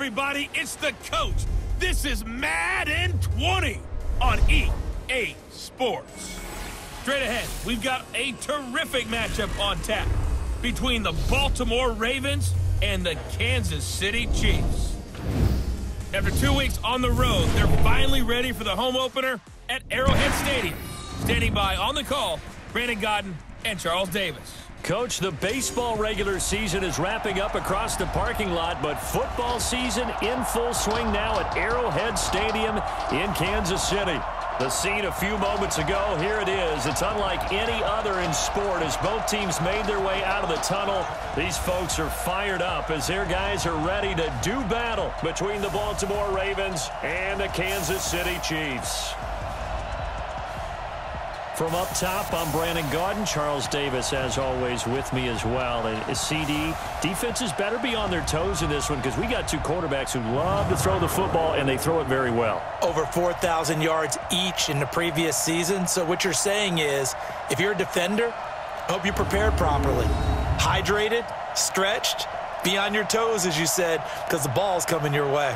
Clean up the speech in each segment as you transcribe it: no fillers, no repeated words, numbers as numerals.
everybody. It's the coach. This is Madden 20 on EA Sports. Straight ahead, we've got a terrific matchup on tap between the Baltimore Ravens and the Kansas City Chiefs. After 2 weeks on the road, they're finally ready for the home opener at Arrowhead Stadium. Standing by on the call, Brandon Godden and Charles Davis. Coach, the baseball regular season is wrapping up across the parking lot, but football season in full swing now at Arrowhead Stadium in Kansas City. The scene a few moments ago, here it is. It's unlike any other in sport as both teams made their way out of the tunnel. These folks are fired up as their guys are ready to do battle between the Baltimore Ravens and the Kansas City Chiefs. From up top, I'm Brandon Godden. Charles Davis, as always, with me as well. And CD, defenses better be on their toes in this one because we got two quarterbacks who love to throw the football, and they throw it very well. Over 4,000 yards each in the previous season. So what you're saying is, if you're a defender, hope you're prepared properly. Hydrated, stretched, be on your toes, as you said, because the ball's coming your way.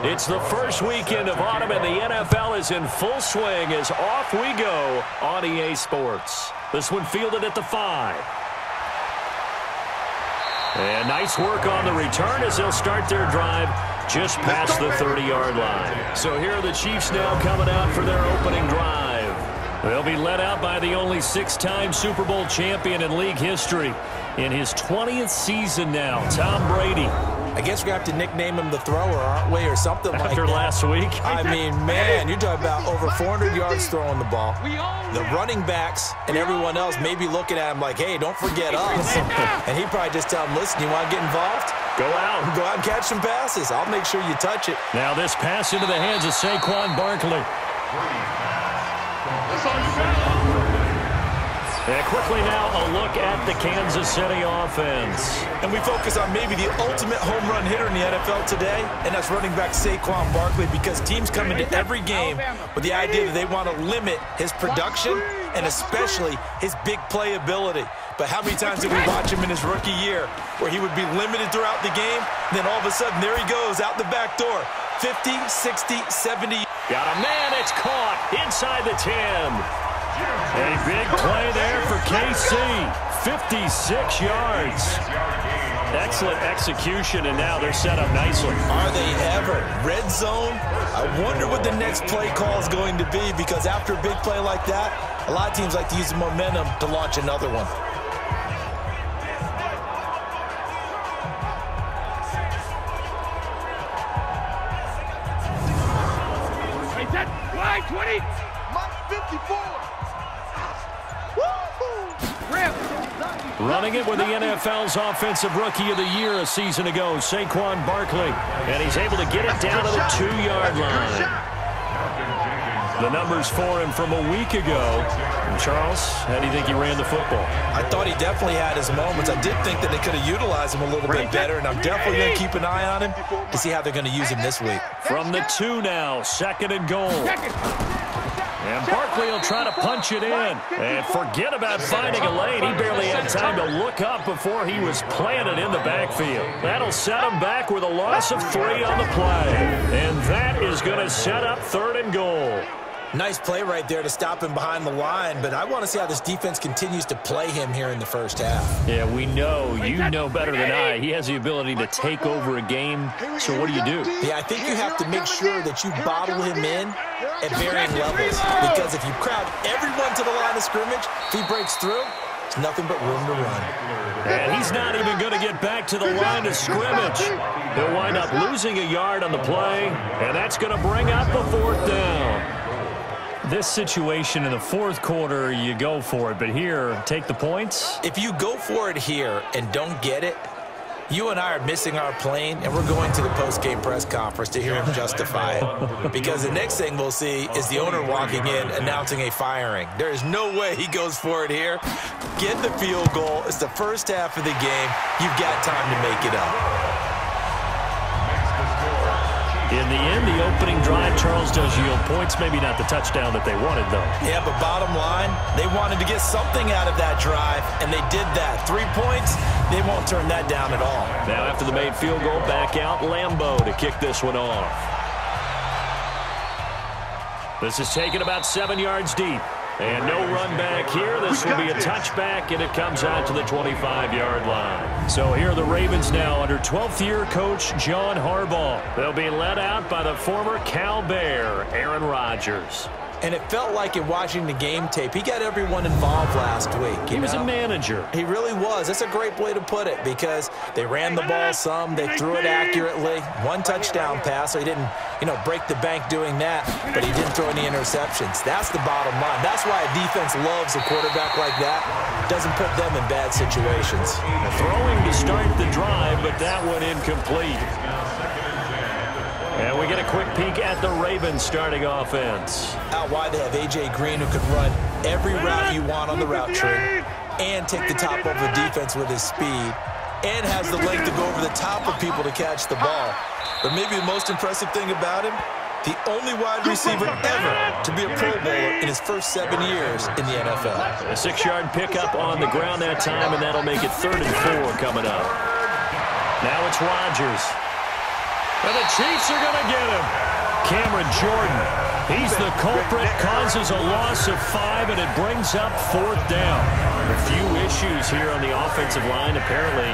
It's the first weekend of autumn, and the NFL is in full swing as off we go on EA Sports. This one fielded at the 5. And nice work on the return as they'll start their drive just past the 30-yard line. So here are the Chiefs now coming out for their opening drive. They'll be led out by the only 6-time Super Bowl champion in league history. In his 20th season now, Tom Brady. I guess we're going to have to nickname him the thrower, aren't we, or something like that. After last week? I mean, man, you're talking about over 400 yards throwing the ball. The running backs and everyone else may be looking at him like, hey, don't forget us. And he'd probably just tell him, listen, you want to get involved? Go out. Go out and catch some passes. I'll make sure you touch it. Now this pass into the hands of Saquon Barkley. And quickly now, a look at the Kansas City offense. And we focus on maybe the ultimate home run hitter in the NFL today, and that's running back Saquon Barkley, because teams come into every game with the idea that they want to limit his production and especially his big play ability. But how many times did we watch him in his rookie year where he would be limited throughout the game, and then all of a sudden there he goes out the back door, 50, 60, 70. Got a man, it's caught inside the 10. A big play there for KC, 56 yards. Excellent execution, and now they're set up nicely. Are they ever? Red zone? I wonder what the next play call is going to be, because after a big play like that, a lot of teams like to use the momentum to launch another one. Hey, that wide 20. Mike 54. Running it with the NFL's Offensive Rookie of the Year a season ago, Saquon Barkley. And he's able to get it down to the 2-yard line. The numbers for him from a week ago. And Charles, how do you think he ran the football? I thought he definitely had his moments. I did think that they could have utilized him a little bit better, and I'm definitely going to keep an eye on him to see how they're going to use him this week. From the 2 now, 2nd and goal. And Barkley will try to punch it in. And forget about finding a lane. He barely had time to look up before he was planted in the backfield. That'll set him back with a loss of 3 on the play. And that is going to set up 3rd and goal. Nice play right there to stop him behind the line, but I want to see how this defense continues to play him here in the first half. Yeah, we know, you know better than I, he has the ability to take over a game, so what do you do? Yeah, I think you have to make sure that you bottle him in at varying levels, because if you crowd everyone to the line of scrimmage, if he breaks through, there's nothing but room to run. And he's not even going to get back to the line of scrimmage. He'll wind up losing a yard on the play, and that's going to bring up a 4th down. This situation in the 4th quarter, you go for it, but here, take the points. If you go for it here and don't get it, you and I are missing our plane, and we're going to the post-game press conference to hear him justify it. Because the next thing we'll see is the owner walking in announcing a firing. There is no way he goes for it here. Get the field goal. It's the first half of the game. You've got time to make it up. In the end, the opening drive, Charles, does yield points. Maybe not the touchdown that they wanted, though. Yeah, but bottom line, they wanted to get something out of that drive, and they did that. 3 points, they won't turn that down at all. Now, after the made field goal, back out Lambeau to kick this one off. This is taken about 7 yards deep. And no run back here. This will be a touchback, and it comes out to the 25-yard line. So here are the Ravens now under 12th-year coach John Harbaugh. They'll be led out by the former Cal Bear, Aaron Rodgers. And it felt like in watching the game tape, he got everyone involved last week. He was a manager. He really was. That's a great way to put it, because they ran the ball some, they threw it accurately. 1 touchdown pass, so he didn't, break the bank doing that, but he didn't throw any interceptions. That's the bottom line. That's why a defense loves a quarterback like that. Doesn't put them in bad situations. Throwing to start the drive, but that one incomplete. And we get a quick peek at the Ravens starting offense. Out wide, they have A.J. Green, who can run every route you want on the route tree and take the top over the defense with his speed, and has the length to go over the top of people to catch the ball. But maybe the most impressive thing about him, the only wide receiver ever to be a Pro Bowler in his first 7 years in the NFL. A 6-yard pickup on the ground that time, and that'll make it 3rd and 4 coming up. Now it's Rodgers. And the Chiefs are going to get him. Cameron Jordan, he's the culprit, causes a loss of 5, and it brings up 4th down. A few issues here on the offensive line. Apparently,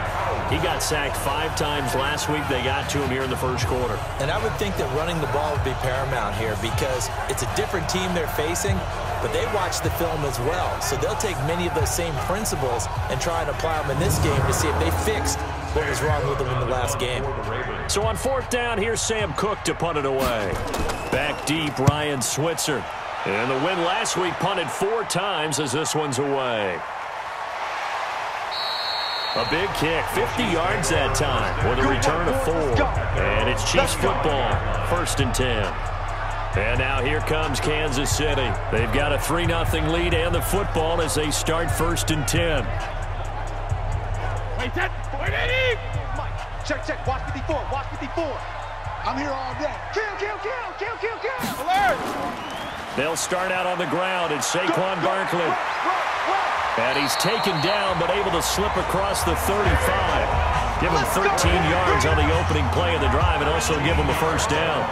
he got sacked 5 times last week. They got to him here in the 1st quarter. And I would think that running the ball would be paramount here, because it's a different team they're facing, but they watch the film as well. So they'll take many of those same principles and try and apply them in this game to see if they fixed what was wrong with them in the last game. So on 4th down, here's Sam Cook to punt it away. Back deep, Ryan Switzer. And the win last week punted 4 times as this one's away. A big kick, 50 yards that time with a return of 4. And it's Chiefs football, 1st and 10. And now here comes Kansas City. They've got a 3-0 lead and the football as they start 1st and 10. Wait, that. Wait, Eddie! Mike, check. Watch 54. Watch 54. I'm here all day. Kill. Alert! They'll start out on the ground. It's Saquon Barkley. And he's taken down, but able to slip across the 35. Give him 13 yards on the opening play of the drive and also give him a 1st down.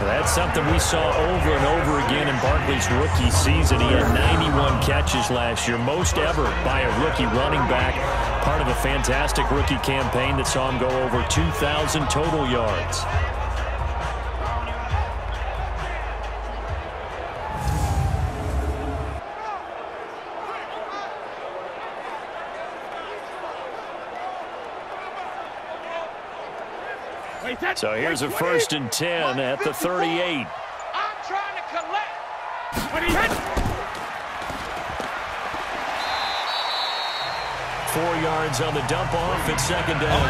That's something we saw over and over again in Barkley's rookie season. He had 91 catches last year, most ever by a rookie running back. Part of a fantastic rookie campaign that saw him go over 2,000 total yards. So here's a 1st and 10 at the 38. I'm trying to collect. When he hit. 4 yards on the dump off at 2nd down.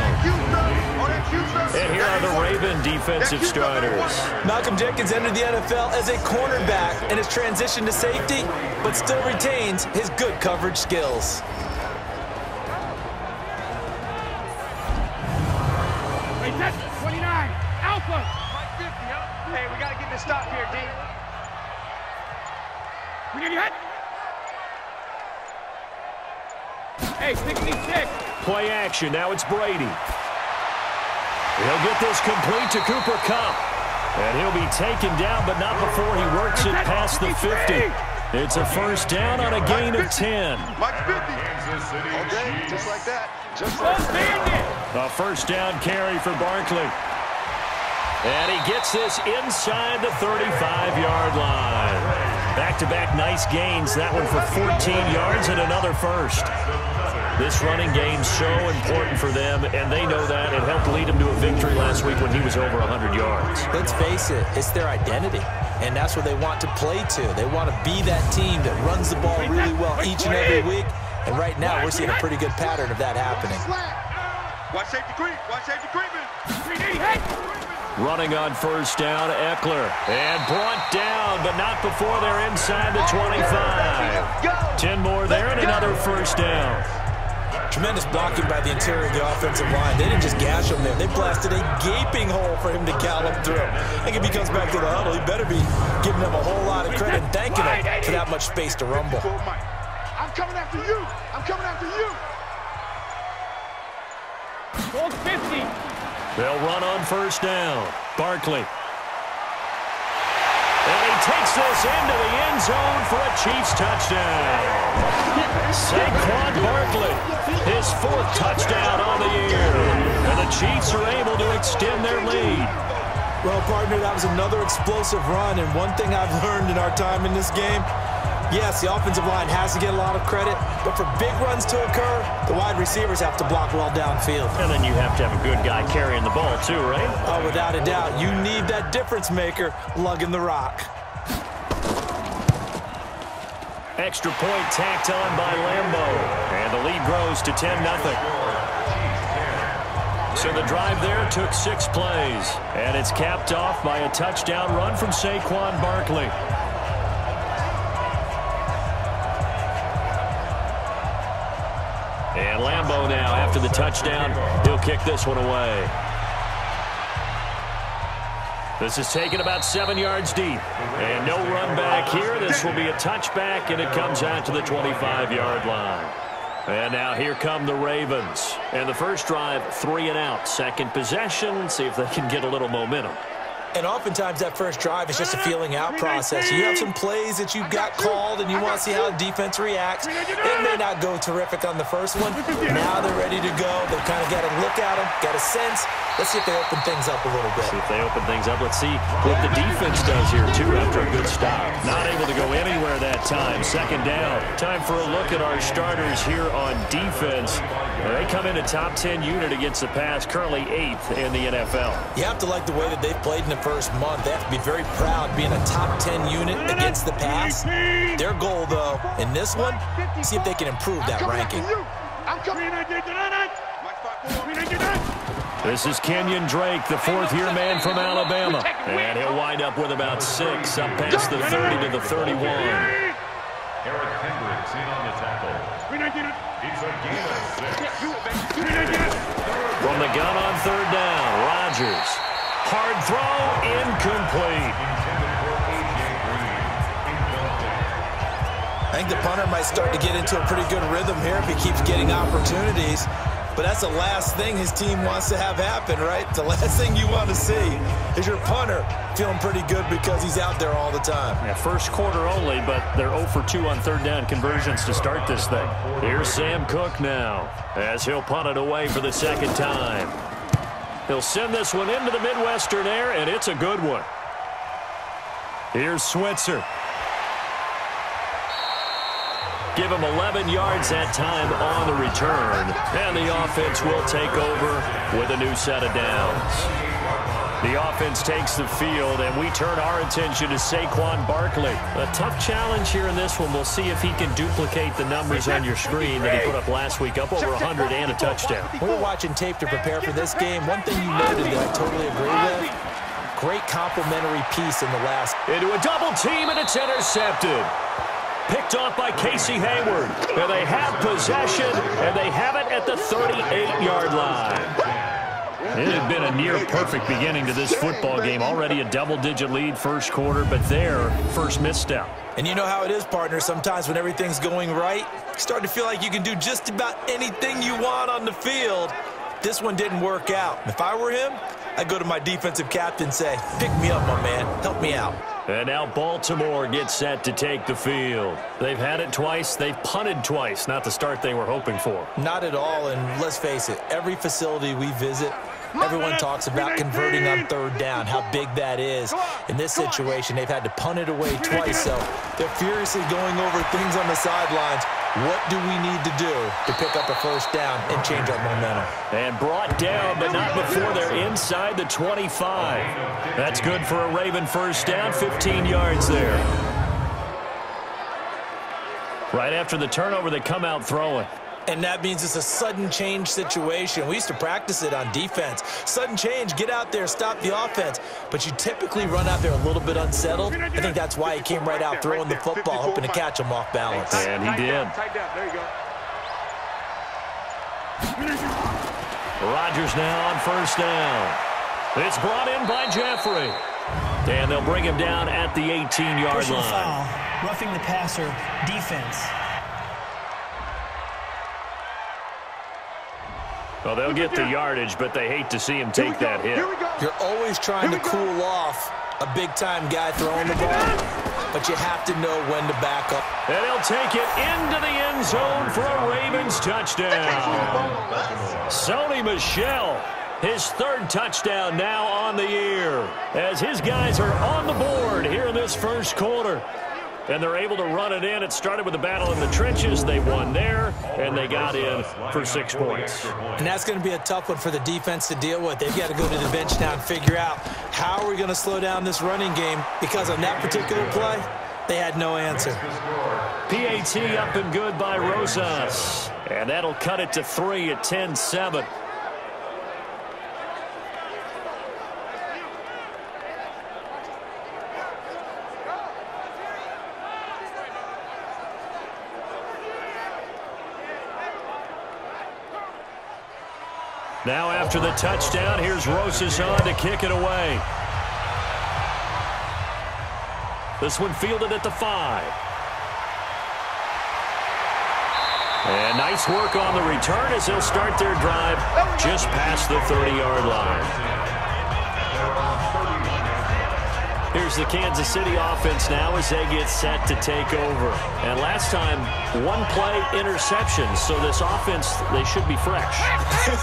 And here are the Raven defensive starters. Malcolm Jenkins entered the NFL as a cornerback and has transitioned to safety, but still retains his good coverage skills. Wait, that's 29. Alpha. Hey, we got to get this stop here, D. We got your head. Hey, 66. Play action. Now it's Brady. He'll get this complete to Cooper Kupp. And he'll be taken down, but not before he works it past the 50. It's a first down on a gain of 10. Okay, just like that. Just like that. A first down carry for Barkley. And he gets this inside the 35-yard line. Back-to-back nice gains. That one for 14 yards and another first. This running game's so important for them, and they know that. It helped lead them to a victory last week when he was over 100 yards. Let's face it, it's their identity, and that's what they want to play to. They want to be that team that runs the ball really well each and every week, and right now we're seeing a pretty good pattern of that happening. Watch safety creep. Watch safety creeping. Running on first down, Eckler. And brought down, but not before they're inside the 25. 10 more there and another first down. Tremendous blocking by the interior of the offensive line. They didn't just gash him there. They blasted a gaping hole for him to gallop through. I think if he comes back to the huddle, he better be giving them a whole lot of credit and thanking him for that much space to rumble. I'm coming after you. I'm coming after you. 50. They'll run on first down. Barkley. And he takes this into the end zone for a Chiefs touchdown. Saquon Barkley, his 4th touchdown on the year. And the Chiefs are able to extend their lead. Well, partner, that was another explosive run, and one thing I've learned in our time in this game, yes, the offensive line has to get a lot of credit, but for big runs to occur, the wide receivers have to block well downfield. And then you have to have a good guy carrying the ball too, right? Oh, without a doubt. You need that difference maker lugging the rock. Extra point tacked on by Lambo. And the lead grows to 10-0. So the drive there took 6 plays. And it's capped off by a touchdown run from Saquon Barkley. And Lambo now, after the touchdown, he'll kick this one away. This is taken about 7 yards deep. And no run back here. This will be a touchback, and it comes out to the 25-yard line. And now here come the Ravens. And the first drive, 3 and out. Second possession, see if they can get a little momentum. And oftentimes that first drive is just a feeling out process. You have some plays that you've got called and you want to see how the defense reacts. It may not go terrific on the first one. Now they're ready to go. They've kind of got a look at them, got a sense. Let's see if they open things up a little bit. See if they open things up. Let's see what the defense does here, too, after a good stop. Not able to go anywhere that time. Second down. Time for a look at our starters here on defense. They come in a top 10 unit against the pass, currently 8th in the NFL. You have to like the way that they've played in the first month. They have to be very proud being a top 10 unit against the pass. Their goal, though, in this one, see if they can improve that ranking. This is Kenyon Drake, the 4th-year man from Alabama. And he'll wind up with about 6 up past the 30 to the 31. Eric Hendricks in on the tackle. It's a gain of 6. From the gun on third down, Rodgers. Hard throw, incomplete. I think the punter might start to get into a pretty good rhythm here if he keeps getting opportunities. But that's the last thing his team wants to have happen, right? The last thing you want to see is your punter feeling pretty good because he's out there all the time. Yeah, first quarter only, but they're 0 for 2 on third down conversions to start this thing. Here's Sam Cook now as he'll punt it away for the second time. He'll send this one into the Midwestern air, and it's a good one. Here's Switzer. Give him 11 yards that time on the return. And the offense will take over with a new set of downs. The offense takes the field, and we turn our attention to Saquon Barkley. A tough challenge here in this one. We'll see if he can duplicate the numbers on your screen that he put up last week, up over 100 and a touchdown. We were watching tape to prepare for this game. One thing you noted that I totally agree with, great complimentary piece in the last. Into a double team, and it's intercepted. Picked off by Casey Hayward. And they have possession, and they have it at the 38-yard line. It had been a near-perfect beginning to this football game. Already a double-digit lead first quarter, but their first misstep. And you know how it is, partner. Sometimes when everything's going right, you start to feel like you can do just about anything you want on the field. This one didn't work out. If I were him, I go to my defensive captain and say, pick me up, my man. Help me out. And now Baltimore gets set to take the field. They've had it twice. They've punted twice. Not the start they were hoping for. Not at all, and let's face it, every facility we visit, everyone talks about converting on third down, how big that is. In this situation, they've had to punt it away twice, so they're furiously going over things on the sidelines. What do we need to do to pick up a first down and change our momentum? And brought down, but not before they're inside the 25. That's good for a Raven first down, 15 yards there. Right after the turnover, they come out throwing. And that means it's a sudden change situation. We used to practice it on defense. Sudden change, get out there, stop the offense. But you typically run out there a little bit unsettled. I think that's why he came right out throwing the football, hoping to catch him off balance. And he did. There you go. Rodgers now on first down. It's brought in by Jeffrey. And they'll bring him down at the 18-yard Personal line. foul, roughing the passer, defense. Well, they'll get the yardage, but they hate to see him take that hit. You're always trying to cool off a big-time guy throwing the ball, but you have to know when to back up. And he'll take it into the end zone for a Ravens touchdown. Sony Michel, his third touchdown now on the year, as his guys are on the board here in this first quarter. And they're able to run it in. It started with a battle in the trenches. They won there, and they got in for 6 points. And that's going to be a tough one for the defense to deal with. They've got to go to the bench now and figure out how are we going to slow down this running game, because on that particular play, they had no answer. PAT up and good by Rosas. And that'll cut it to 3 at 10-7. Now after the touchdown, here's Rosas on to kick it away. This one fielded at the 5. And nice work on the return as they'll start their drive just past the 30-yard line. Here's the Kansas City offense now as they get set to take over. And last time, one play interception, so this offense, they should be fresh.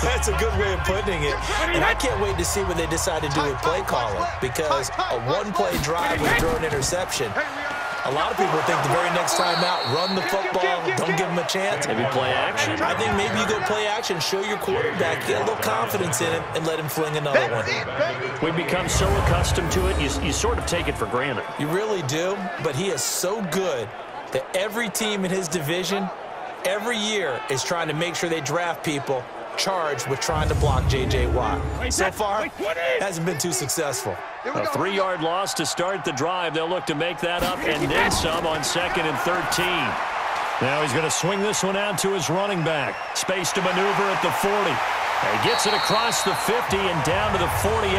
That's a good way of putting it. And I can't wait to see what they decide to do with play calling, because a one-play drive with throw an interception, a lot of people think the very next time out, run the football, don't give them a chance. Maybe play action. I think maybe you go play action, show your quarterback, get a little confidence in him, and let him fling another one. We've become so accustomed to it, you sort of take it for granted. You really do, but he is so good that every team in his division, every year, is trying to make sure they draft people charged with trying to block J.J. Watt. So far, hasn't been too successful. A 3-yard loss to start the drive. They'll look to make that up and then some on 2nd and 13. Now he's going to swing this one out to his running back. Space to maneuver at the 40. He gets it across the 50 and down to the 48.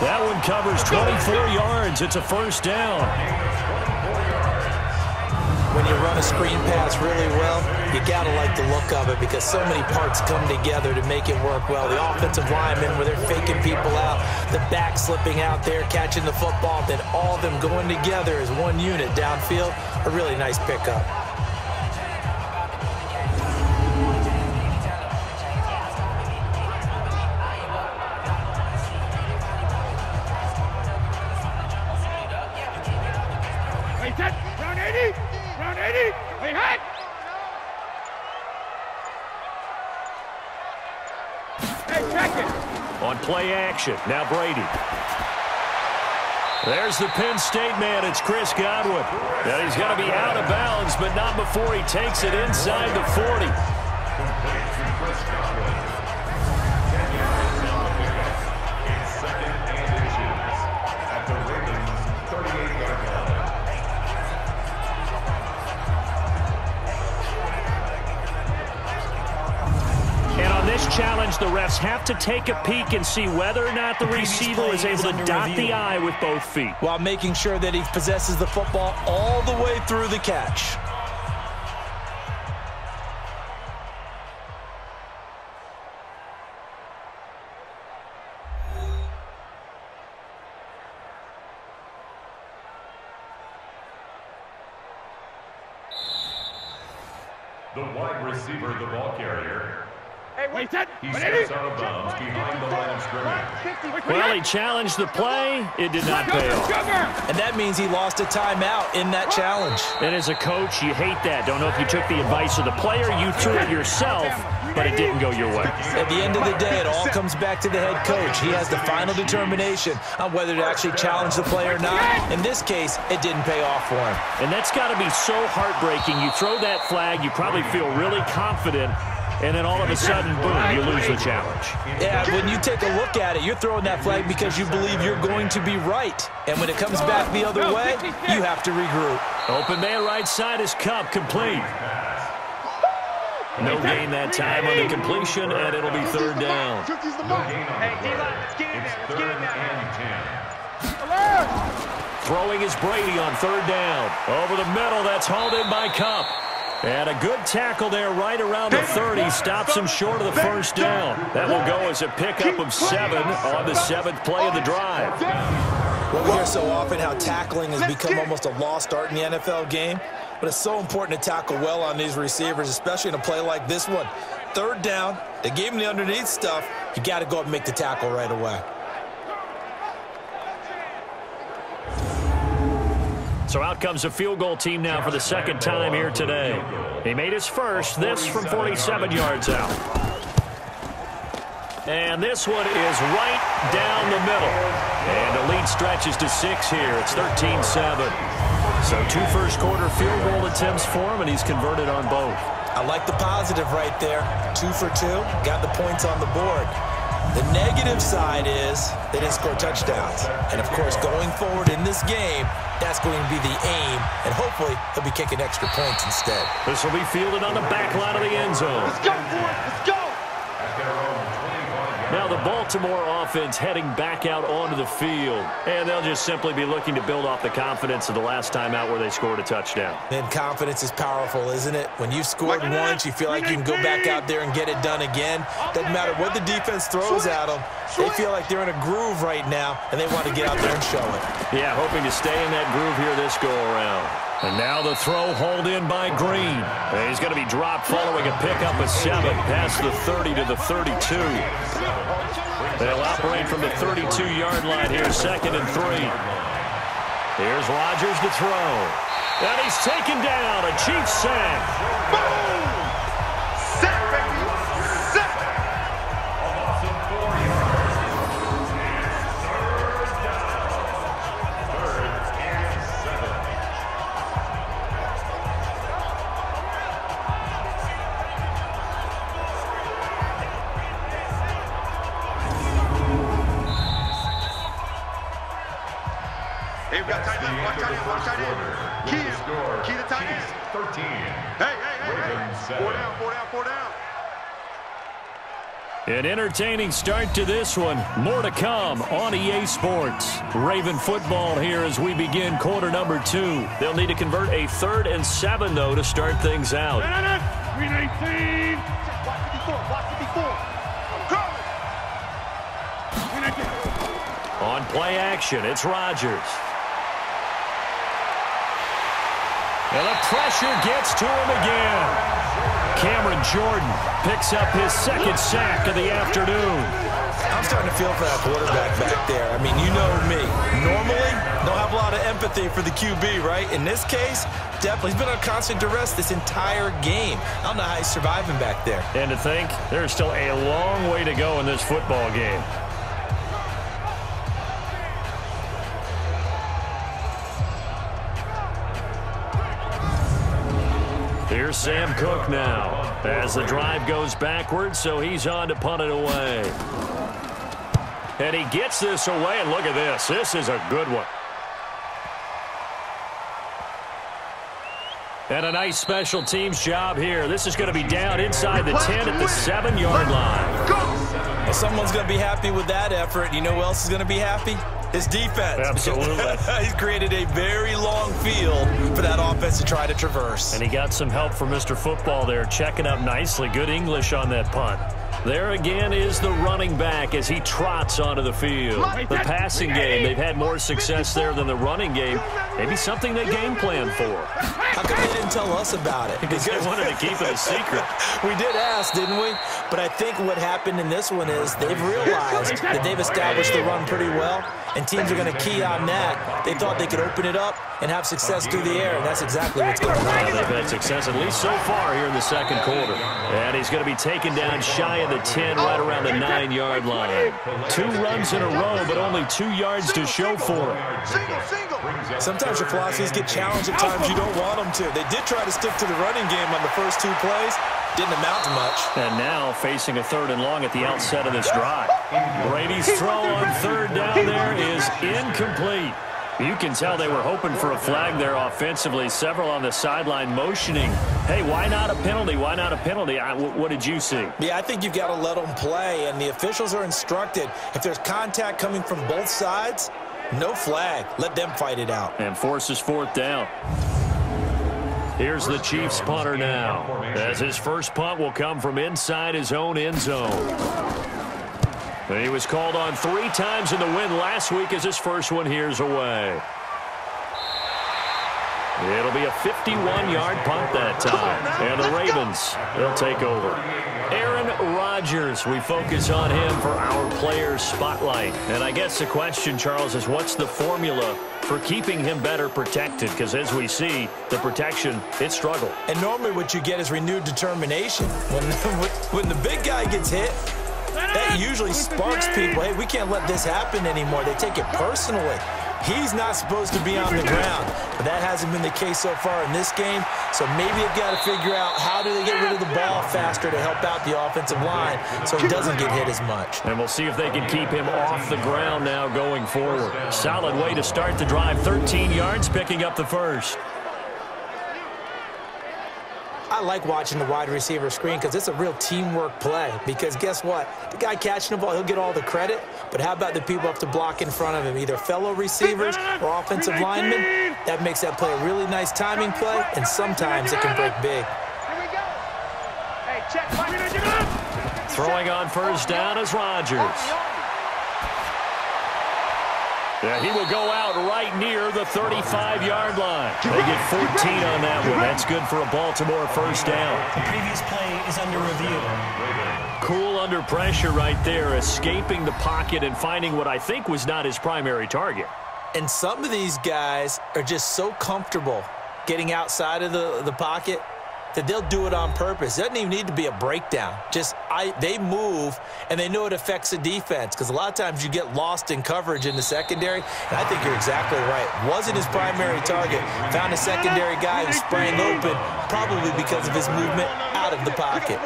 That one covers 24 yards. It's a first down. When you run a screen pass really well, you got to like the look of it, because so many parts come together to make it work well. The offensive linemen, where they're faking people out, the back slipping out there, catching the football, then all of them going together as one unit downfield, a really nice pickup. Round 80. Round 80. Hey, hot. Hey, check it. On play action, now Brady. There's the Penn State man. It's Chris Godwin. Now he's got to be out of bounds, but not before he takes it inside the 40. Challenge, the refs have to take a peek and see whether or not the receiver is able to dot the I with both feet, while making sure that he possesses the football all the way through the catch. The wide receiver, the ball carrier. Wait, set. He steps out of bounds behind the line of scrimmage. Well, he challenged the play. It did not pay off. And that means he lost a timeout in that challenge. And as a coach, you hate that. Don't know if you took the advice of the player. You threw it yourself, but it didn't go your way. At the end of the day, it all comes back to the head coach. He has the final determination on whether to actually challenge the play or not. In this case, it didn't pay off for him. And that's got to be so heartbreaking. You throw that flag, you probably feel really confident, and then all of a sudden, boom, you lose the challenge. Yeah, when you take a look at it, you're throwing that flag because you believe you're going to be right. And when it comes back the other way, you have to regroup. Open man right side is Cup, complete. No gain that time on the completion, and it'll be third down. No gain on the play. It's third and 10. Throwing is Brady on third down. Over the middle, that's hauled in by Cup. And a good tackle there right around the 30. Stops him short of the first down. That will go as a pickup of 7 on the 7th play of the drive. Well, we hear so often how tackling has become almost a lost art in the NFL game. But it's so important to tackle well on these receivers, especially in a play like this one. Third down, they gave him the underneath stuff. You got to go up and make the tackle right away. So out comes a field goal team now for the second time here today. He made his first, this from 47 yards out. And this one is right down the middle. And the lead stretches to 6 here. It's 13-7. So 2 first-quarter field goal attempts for him, and he's converted on both. I like the positive right there. 2 for 2, got the points on the board. The negative side is they didn't score touchdowns. And, of course, going forward in this game, that's going to be the aim, and hopefully he'll be kicking extra points instead. This will be fielded on the back line of the end zone. Let's go, boys. Let's go. Now the Baltimore offense heading back out onto the field. And they'll just simply be looking to build off the confidence of the last time out where they scored a touchdown. And confidence is powerful, isn't it? When you've scored once, you feel like you can go back out there and get it done again. Doesn't matter what the defense throws at them. They feel like they're in a groove right now, and they want to get out there and show it. Yeah, hoping to stay in that groove here this go-around. And now the throw hauled in by Green. And he's going to be dropped following a pickup of 7 past the 30 to the 32. They'll operate from the 32-yard line here, 2nd and 3. Here's Rodgers to throw. And he's taken down, a Chiefs sack. Boom! Sack, baby! Sack! Hey, we got tight end. Watch tight end. Watch tight end. Key the tight end. 13. Hey. 4 down, 4 down, 4 down. An entertaining start to this one. More to come on EA Sports. Raven football here as we begin quarter number 2. They'll need to convert a 3rd and 7, though, to start things out. 319. Watch the before. Watch the before. I'm coming. On play action, it's Rodgers. And the pressure gets to him again. Cameron Jordan picks up his 2nd sack of the afternoon. I'm starting to feel for that quarterback back there. I mean, you know me. Normally, don't have a lot of empathy for the QB, right? In this case, definitely. He's been on constant duress this entire game. I don't know how he's surviving back there. And to think, there's still a long way to go in this football game. Here's Sam Cook now as the drive goes backwards, so he's on to punt it away. And he gets this away, and look at this. This is a good one. And a nice special teams job here. This is going to be down inside the 10 at the 7-yard line. Well, someone's going to be happy with that effort. You know who else is going to be happy? His defense. Absolutely. He's created a very long field for that offense to try to traverse. And he got some help from Mr. Football there, checking up nicely. Good English on that punt. There again is the running back as he trots onto the field. The passing game, they've had more success there than the running game. Maybe something they game plan for. How come they didn't tell us about it? Because they wanted to keep it a secret. We did ask, didn't we? But I think what happened in this one is they've realized that they've established the run pretty well, and teams are going to key on that. They thought they could open it up and have success through the air, and that's exactly what's going on. They've had success, at least so far, here in the second quarter. And he's going to be taken down shy of the 10, right around the 9-yard line. 2 runs in a row, but only 2 yards to show for it. Sometimes your philosophies get challenged at times you don't want them to. They did try to stick to the running game on the first 2 plays. Didn't amount to much. And now facing a 3rd and long at the outset of this drive. Brady's throw on 3rd down there is incomplete. You can tell they were hoping for a flag there offensively. Several on the sideline motioning, hey, why not a penalty? Why not a penalty? What did you see? Yeah, I think you've got to let them play, and the officials are instructed. If there's contact coming from both sides, no flag. Let them fight it out. And forces 4th down. Here's the Chiefs punter now, as his first punt will come from inside his own end zone. And he was called on 3 times in the win last week as his first one here's away. It'll be a 51-yard punt that time. And the Ravens, they'll take over. Aaron Rodgers, we focus on him for our players' spotlight. And I guess the question, Charles, is what's the formula for keeping him better protected? Because as we see, the protection, it struggled. And normally what you get is renewed determination. When the big guy gets hit, that usually sparks people. Hey, we can't let this happen anymore. They take it personally. He's not supposed to be on the ground, but that hasn't been the case so far in this game. So maybe they've got to figure out how do they get rid of the ball faster to help out the offensive line so he doesn't get hit as much. And we'll see if they can keep him off the ground now going forward. Solid way to start the drive. 13 yards, picking up the first. I like watching the wide receiver screen because it's a real teamwork play. Because guess what? The guy catching the ball, he'll get all the credit. But how about the people up to block in front of him, either fellow receivers or offensive linemen? That makes that play a really nice timing play, and sometimes it can break big. Throwing on first down is Rodgers. Yeah, he will go out right near the 35-yard line. They get 14 on that one. That's good for a Baltimore first down. The previous play is under review. Cool under pressure right there, escaping the pocket and finding what I think was not his primary target. And some of these guys are just so comfortable getting outside of the pocket that they'll do it on purpose. It doesn't even need to be a breakdown. They move, and they know it affects the defense because a lot of times you get lost in coverage in the secondary, and I think you're exactly right. Wasn't his primary target. Found a secondary guy who sprang open, probably because of his movement out of the pocket.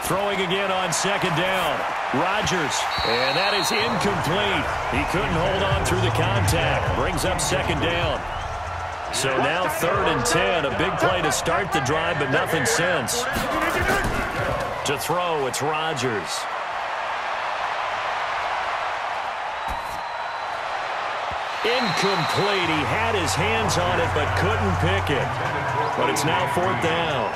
Throwing again on second down. Rodgers, and that is incomplete. He couldn't hold on through the contact. Brings up second down. So now 3rd and 10, a big play to start the drive, but nothing since. To throw, it's Rodgers. Incomplete. He had his hands on it, but couldn't pick it. But it's now 4th down.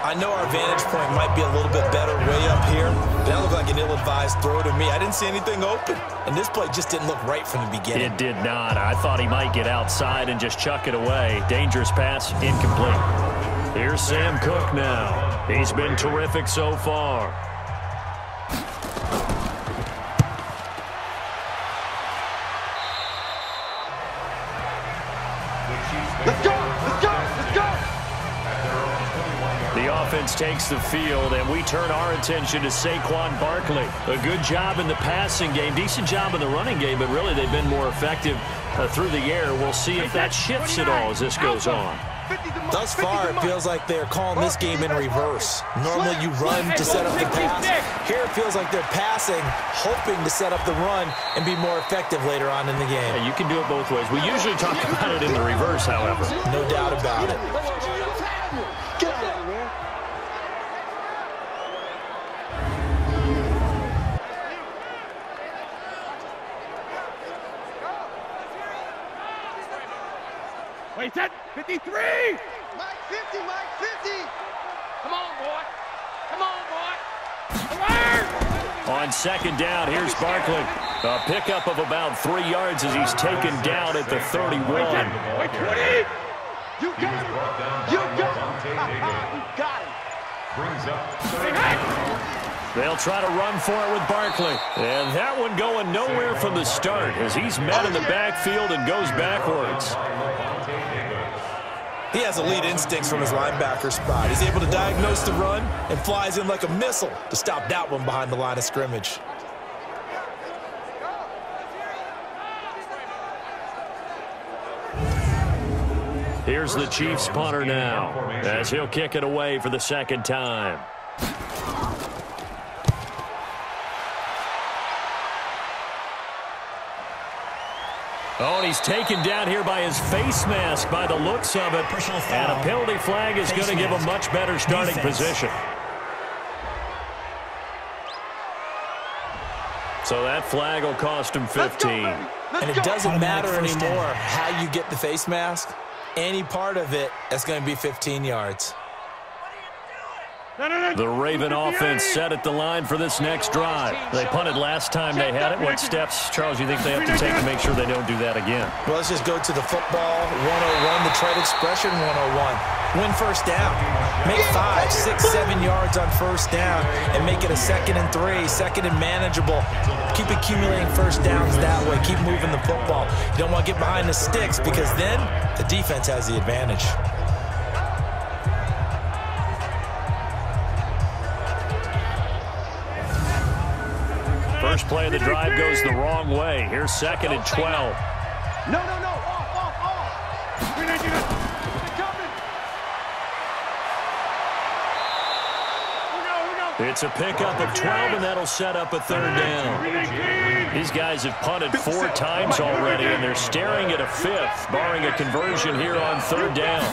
I know our vantage point might be a little bit better way up here, but that looked like an ill-advised throw to me. I didn't see anything open, and this play just didn't look right from the beginning. It did not. I thought he might get outside and just chuck it away. Dangerous pass, incomplete. Here's Sam Cook now. He's been terrific so far. Let's go! Let's go! Let's go! The offense takes the field, and we turn our attention to Saquon Barkley. A good job in the passing game, decent job in the running game, but really they've been more effective through the air. We'll see if that shifts at all as this goes on. Thus far, it feels like they're calling this game in reverse. Normally you run to set up the pass. Here it feels like they're passing, hoping to set up the run and be more effective later on in the game. Yeah, you can do it both ways. We usually talk about it in the reverse, however. No doubt about it. Wait, set. 53! Mike 50, Mike 50! Come on, boy. Come on, boy. Alert! On second down, here's Barkley. A pickup of about 3 yards as he's taken down at the 31. You got it. You got it. You got it. Brings up They'll try to run for it with Barkley. And that one going nowhere from the start as he's met in the backfield and goes backwards. He has elite instincts from his linebacker spot. He's able to diagnose the run and flies in like a missile to stop that one behind the line of scrimmage. Here's the Chiefs punter now as he'll kick it away for the second time. Oh, and he's taken down here by his face mask by the looks of it. And a penalty flag is going to give him much better starting position. So that flag will cost him 15. And it doesn't matter anymore how you get the face mask. Any part of it, that's going to be 15 yards. The Raven offense set at the line for this next drive. They punted last time they had it. What steps, Charles, you think they have to take to make sure they don't do that again? Well, let's just go to the football 101, the trade expression 101. Win first down. Make 5, 6, 7 yards on first down and make it a 2nd and 3, 2nd and manageable. Keep accumulating first downs that way. Keep moving the football. You don't want to get behind the sticks because then the defense has the advantage. First play of the drive goes the wrong way. Here's 2nd and 12. No. Off. It's a pickup of 12, and that'll set up a 3rd down. These guys have punted 4 times already, and they're staring at a 5th, barring a conversion here on 3rd down.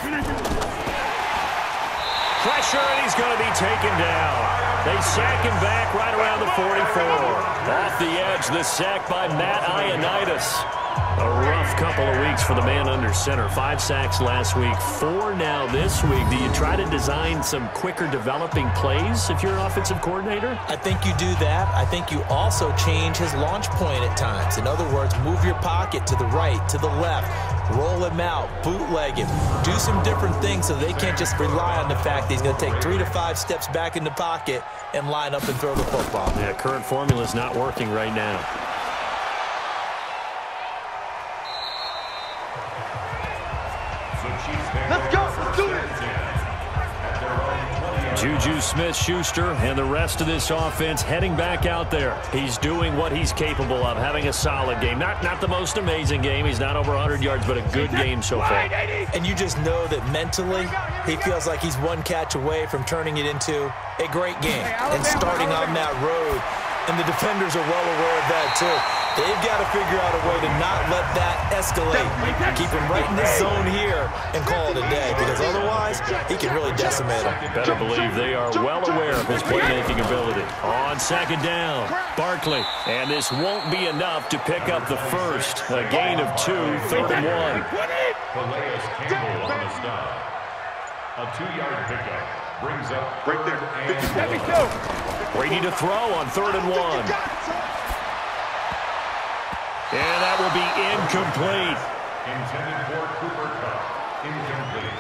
Pressure, and he's going to be taken down. They sack him back right around the 44. Off the edge, the sack by Matt Ioannidis. A rough couple of weeks for the man under center. 5 sacks last week, 4 now this week. Do you try to design some quicker developing plays if you're an offensive coordinator? I think you do that. I think you also change his launch point at times. In other words, move your pocket to the right, to the left, roll him out, bootleg him, do some different things so they can't just rely on the fact that he's going to take 3 to 5 steps back in the pocket and line up and throw the football. Yeah, current formula is not working right now. Let's go. Let's do this. Juju Smith-Schuster and the rest of this offense heading back out there. He's doing what he's capable of, having a solid game. Not the most amazing game. He's not over 100 yards, but a good game so far. And you just know that mentally he feels like he's one catch away from turning it into a great game and starting on that road. And the defenders are well aware of that, too. They've got to figure out a way to not let that escalate. Keep him right in this zone here and call it a day, because otherwise he can really decimate him. Better believe they are well aware of his playmaking ability. On 2nd down, Barkley. And this won't be enough to pick up the first. A gain of 2, 3rd and 1. Calais Campbell on the stop. A 2-yard pickup brings up Right there. 3rd and 1. Ready to throw on 3rd and 1. And that will be incomplete. Intended for Cooper Kupp. Incomplete.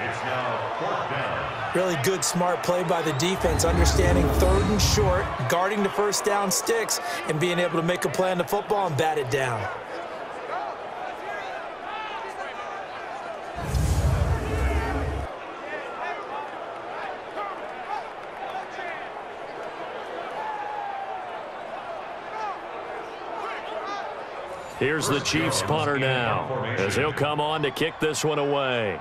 It's now 4th down. Really good, smart play by the defense, understanding 3rd and short, guarding the first down sticks, and being able to make a play on the football and bat it down. Here's the Chiefs punter now as he'll come on to kick this one away.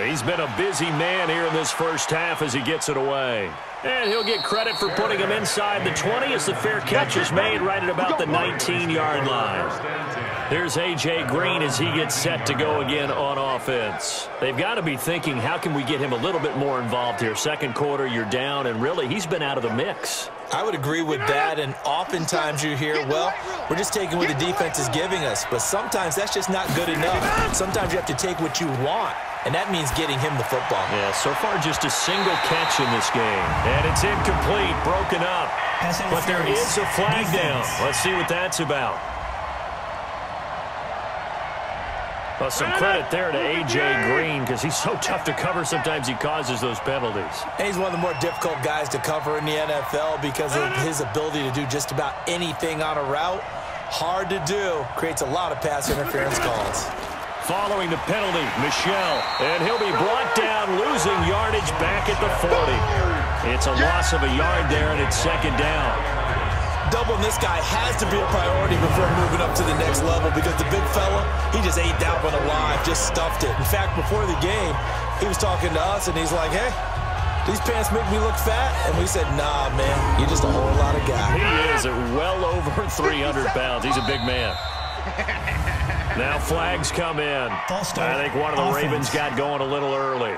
He's been a busy man here in this first half as he gets it away. And he'll get credit for putting him inside the 20 as the fair catch is made right at about the 19-yard line. Here's A.J. Green as he gets set to go again on offense. They've got to be thinking, how can we get him a little bit more involved here? 2nd quarter, you're down, and really, he's been out of the mix. I would agree with that, and oftentimes you hear, well, we're just taking what the defense is giving us, but sometimes that's just not good enough. Sometimes you have to take what you want, and that means getting him the football. Yeah, so far just a single catch in this game, and it's incomplete, broken up. But there is a flag down. Let's see what that's about. Well, some credit there to A.J. Green because he's so tough to cover. Sometimes he causes those penalties. And he's one of the more difficult guys to cover in the NFL because of his ability to do just about anything on a route. Hard to do. Creates a lot of pass interference calls. Following the penalty, Michel. And he'll be brought down, losing yardage back at the 40. It's a loss of a yard there, and it's second down. Doubling this guy has to be a priority before moving up to the next level because the big fella, he just ate that one alive, just stuffed it. In fact, before the game, he was talking to us, and he's like, hey, these pants make me look fat? And we said, nah, man, you're just a whole lot of guy. He is at well over 300 pounds. He's a big man. Now flags come in. I think one of the Ravens got going a little early.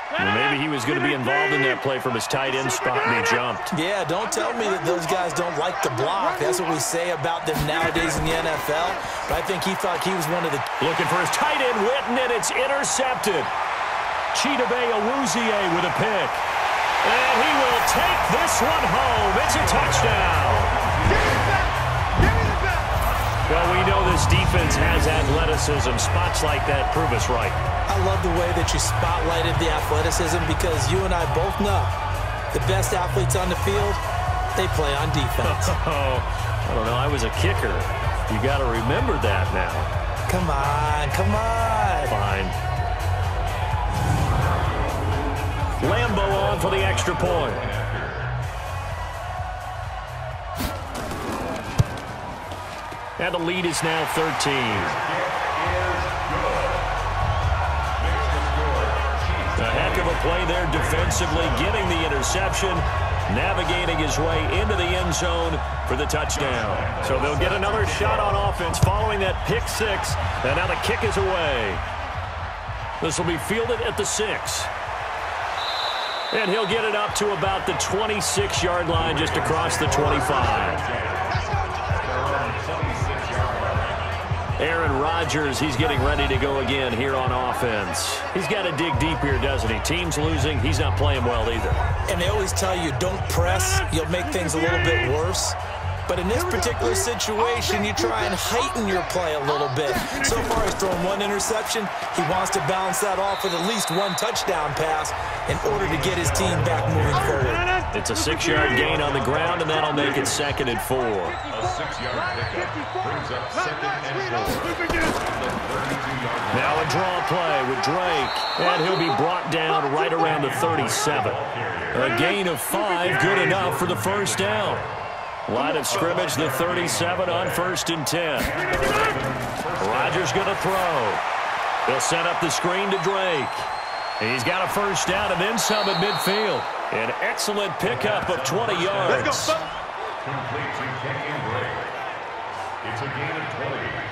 Well, maybe he was going to be involved in that play from his tight end spot, and he jumped. Yeah, don't tell me that those guys don't like to block. That's what we say about them nowadays in the NFL. But I think he thought he was one of the... Looking for his tight end, Witten, and it's intercepted. Chidobe Awuzie with a pick. And he will take this one home. It's a touchdown. Give me the back. Give me the back. Well, we know this defense has athleticism. Spots like that prove us right. I love the way that you spotlighted the athleticism because you and I both know the best athletes on the field, they play on defense. I don't know. I was a kicker. You got to remember that now. Come on, come on. Fine. Lambo on for the extra point. And the lead is now 13. A heck of a play there defensively, getting the interception, navigating his way into the end zone for the touchdown. So they'll get another shot on offense following that pick six, and now the kick is away. This will be fielded at the 6. And he'll get it up to about the 26-yard line, just across the 25. Aaron Rodgers, he's getting ready to go again here on offense. He's got to dig deep here, doesn't he? Team's losing. He's not playing well either. And they always tell you, don't press. You'll make things a little bit worse. But in this particular situation, you try and heighten your play a little bit. So far, he's thrown one interception. He wants to balance that off with at least one touchdown pass in order to get his team back moving forward. It's a 6-yard gain on the ground, and that'll make it 2nd and 4. A 6-yard pickup brings up 2nd and 4. Now a draw play with Drake, and he'll be brought down right around the 37. A gain of 5, good enough for the first down. Line of scrimmage, the 37 on 1st and 10. Rodgers going to throw. He'll set up the screen to Drake. He's got a first down and then some at midfield. An excellent pickup of 20 yards. Let's go, complete to Kenyon Drake. It's a gain of 20.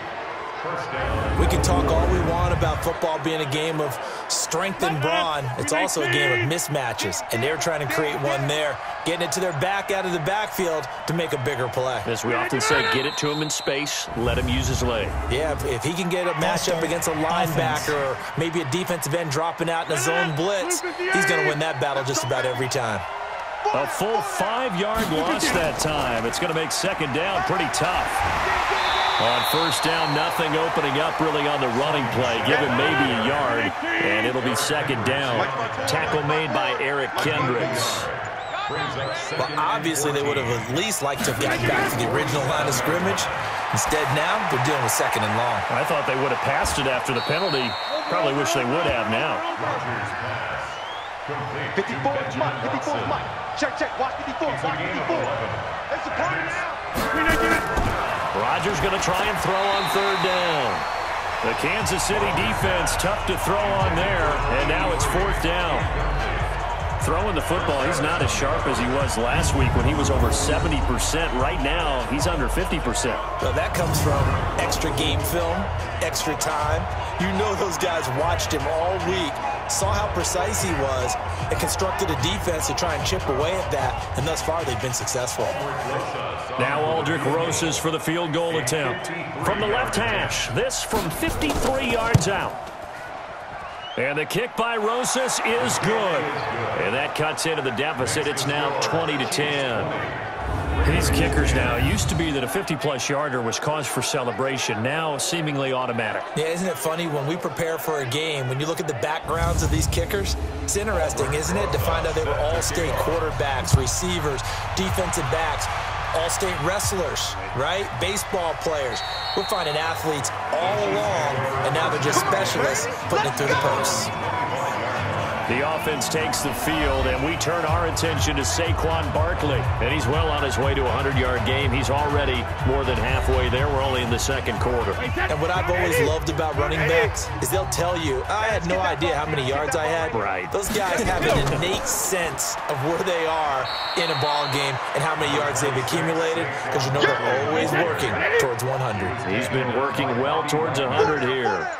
First down. We can talk all we want about football being a game of strength and brawn. It's also a game of mismatches, and they're trying to create one there, getting it to their back out of the backfield to make a bigger play. As we often say, get it to him in space, let him use his leg. Yeah, if he can get a matchup against a linebacker or maybe a defensive end dropping out in a zone blitz, he's going to win that battle just about every time. A full 5-yard loss that time. It's going to make 2nd down pretty tough. On 1st down, nothing opening up really on the running play. Give him maybe a yard, and it'll be 2nd down. Tackle made by Eric Kendricks. Well, obviously they would have at least liked to have gotten back to the original line of scrimmage. Instead now, they're dealing with 2nd and long. I thought they would have passed it after the penalty. Probably wish they would have now. 54 is Mike. 54 is Mike. Check, check. Watch 54. Watch 54. It's a point now. Rodgers going to try and throw on 3rd down. The Kansas City defense tough to throw on there, and now it's 4th down. Throwing the football, he's not as sharp as he was last week when he was over 70%. Right now, he's under 50%. Well, that comes from extra game film, extra time. You know those guys watched him all week, saw how precise he was, and constructed a defense to try and chip away at that, and thus far they've been successful. Now Aldrick Rosas for the field goal attempt. From the left hash, this from 53 yards out. And the kick by Rosas is good. And that cuts into the deficit. It's now 20-10. These kickers now, it used to be that a 50-plus yarder was cause for celebration. Now, seemingly automatic. Yeah, isn't it funny when we prepare for a game, when you look at the backgrounds of these kickers, it's interesting, isn't it, to find out they were all-state quarterbacks, receivers, defensive backs, all-state wrestlers, right? Baseball players. We're finding athletes all along, and now they're just specialists putting it through the posts. The offense takes the field, and we turn our attention to Saquon Barkley. And he's well on his way to a 100-yard game. He's already more than halfway there. We're only in the second quarter. And what I've always loved about running backs is they'll tell you, I had no idea how many yards I had. Right. Those guys have an innate sense of where they are in a ball game and how many yards they've accumulated, because you know they're always working towards 100. He's been working well towards 100 here.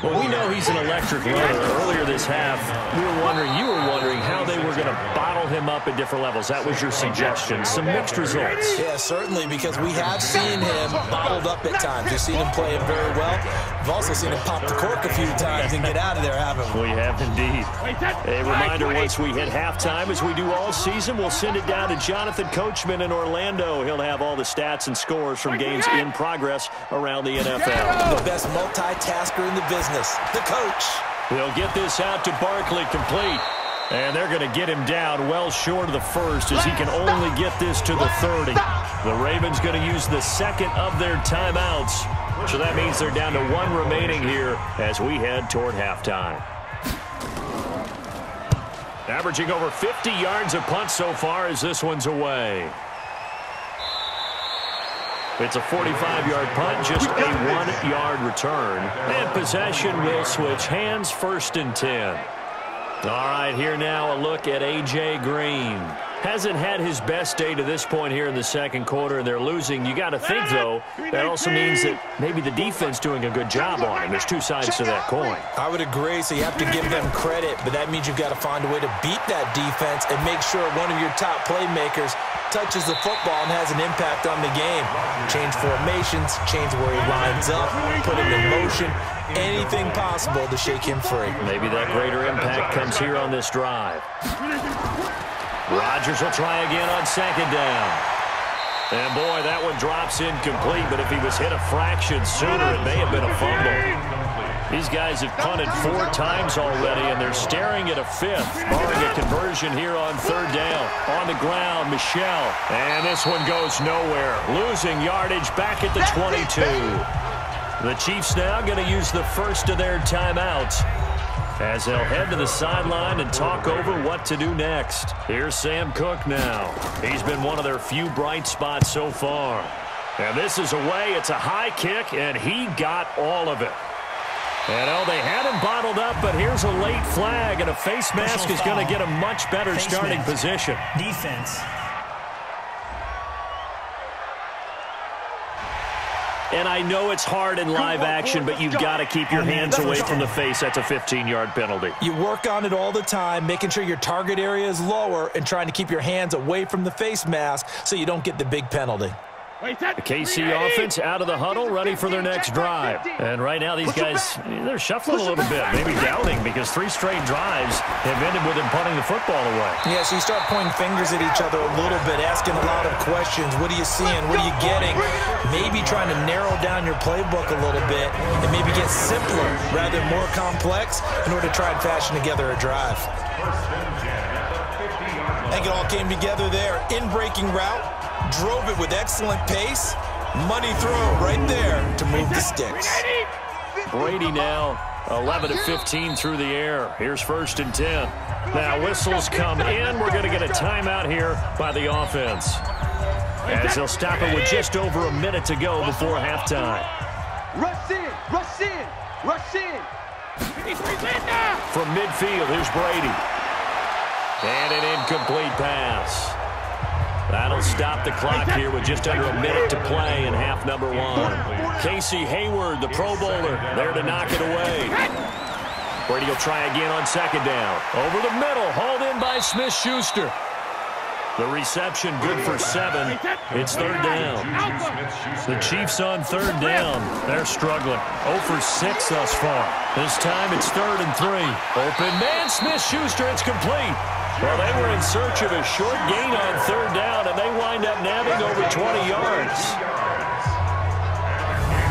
Well, we know he's an electric runner. Earlier this half, you were wondering how they were going to bottle him up at different levels. That was your suggestion. Some mixed results. Yeah, certainly, because we have seen him bottled up at times. We've seen him play very well. We've also seen him pop the cork a few times and get out of there, haven't we? We have indeed. A reminder, once we hit halftime, as we do all season, we'll send it down to Jonathan Coachman in Orlando. He'll have all the stats and scores from games in progress around the NFL. The best multitasker in the business, the coach. They'll get this out to Barkley complete. And they're going to get him down well short of the first, as he can only get this to the 30. The Ravens going to use the second of their timeouts. So that means they're down to one remaining here as we head toward halftime. Averaging over 50 yards a punt so far as this one's away. It's a 45-yard punt, just a 1-yard return. And possession will switch hands, 1st and 10. All right, here now a look at A.J. Green. Hasn't had his best day to this point here in the second quarter, and they're losing. You got to think, though, that also means that maybe the defense doing a good job on him. There's two sides to that coin. I would agree, so you have to give them credit, but that means you've got to find a way to beat that defense and make sure one of your top playmakers touches the football and has an impact on the game. Change formations, change where he lines up, put him in motion, anything possible to shake him free. Maybe that greater impact comes here on this drive. Rodgers will try again on 2nd down. And boy, that one drops incomplete, but if he was hit a fraction sooner, it may have been a fumble. These guys have punted 4 times already, and they're staring at a 5th, barring a conversion here on 3rd down. On the ground, Michel. And this one goes nowhere. Losing yardage back at the 22. The Chiefs now going to use the first of their timeouts, as they'll head to the sideline and talk over what to do next. Here's Sam Cook now. He's been one of their few bright spots so far. And this is away. It's a high kick, and he got all of it. And oh, they had him bottled up, but here's a late flag, and a face mask is going to get a much better starting position. Defense. And I know it's hard in live action, but you've got to keep your hands away from the face. That's a 15-yard penalty. You work on it all the time, making sure your target area is lower and trying to keep your hands away from the face mask so you don't get the big penalty. The KC offense out of the huddle, ready for their next drive. And right now these guys, they're shuffling a little bit, maybe doubting, because 3 straight drives have ended with them punting the football away. Yeah, so you start pointing fingers at each other a little bit, asking a lot of questions. What are you seeing? What are you getting? Maybe trying to narrow down your playbook a little bit and maybe get simpler rather than more complex in order to try and fashion together a drive. I think it all came together there. In-breaking route. Drove it with excellent pace. Money throw right there to move the sticks. Brady now 11 of 15 through the air. Here's 1st and 10. Now whistles come in. We're going to get a timeout here by the offense, as they'll stop it with just over a minute to go before halftime. Rush in, rush in, rush in. From midfield, here's Brady. And an incomplete pass. That'll stop the clock here with just under a minute to play in half number 1. Casey Hayward, the Pro Bowler, there to knock it away. Brady will try again on 2nd down. Over the middle, hauled in by Smith-Schuster. The reception good for 7. It's third down. The Chiefs on third down. They're struggling. 0 for 6 thus far. This time it's 3rd and 3. Open man, Smith-Schuster. It's complete. Well, they were in search of a short gain on third down, and they wind up nabbing over 20 yards.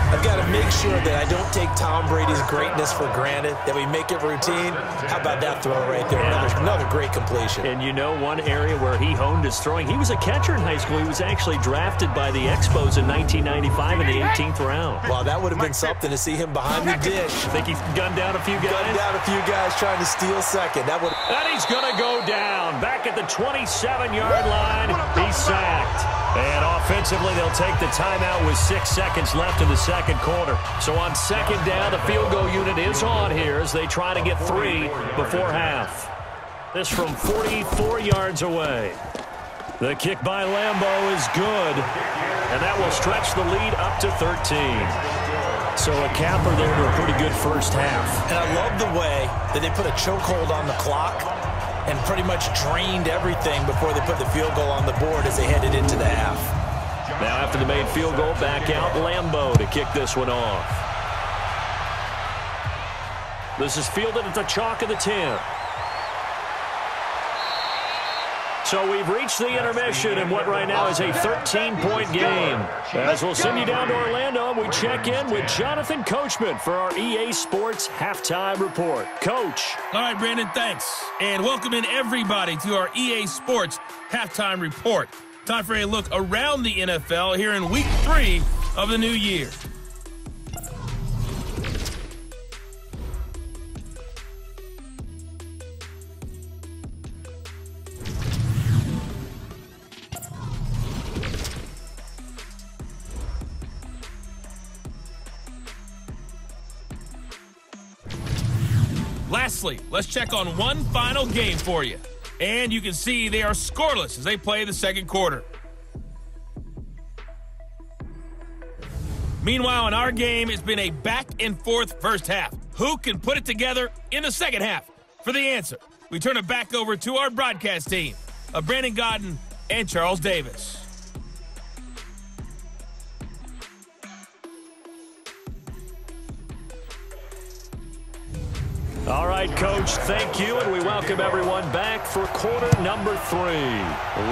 I've got to make sure that I don't take Tom Brady's greatness for granted, that we make it routine. How about that throw right there? Another great completion. And you know, one area where he honed his throwing, he was a catcher in high school. He was actually drafted by the Expos in 1995 in the 18th round. Well, that would have been something to see him behind the dish. Think he's gunned down a few guys? Gunned down a few guys trying to steal second. That would. And he's going to go down. Back at the 27-yard line, he's sacked. And offensively, they'll take the timeout with 6 seconds left in the second quarter. So on second down, the field goal unit is on here as they try to get 3 before half. This from 44 yards away. The kick by Lambeau is good, and that will stretch the lead up to 13. So a capper there to a pretty good first half. And I love the way that they put a chokehold on the clock and pretty much drained everything before they put the field goal on the board as they headed into the half. Now after the made field goal, back out Lambeau to kick this one off. This is fielded at the chalk of the 10. So we've reached the intermission in what right now is a 13-point game. As we'll send you down to Orlando, we check in with Jonathan Coachman for our EA Sports Halftime Report. Coach. All right, Brandon, thanks. And welcome in everybody to our EA Sports Halftime Report. Time for a look around the NFL here in Week 3 of the new year. Lastly, let's check on one final game for you. And you can see they are scoreless as they play the second quarter. Meanwhile, in our game, it's been a back-and-forth first half. Who can put it together in the second half? For the answer, we turn it back over to our broadcast team of Brandon Godden and Charles Davis. All right, Coach, thank you, and we welcome everyone back for quarter number 3.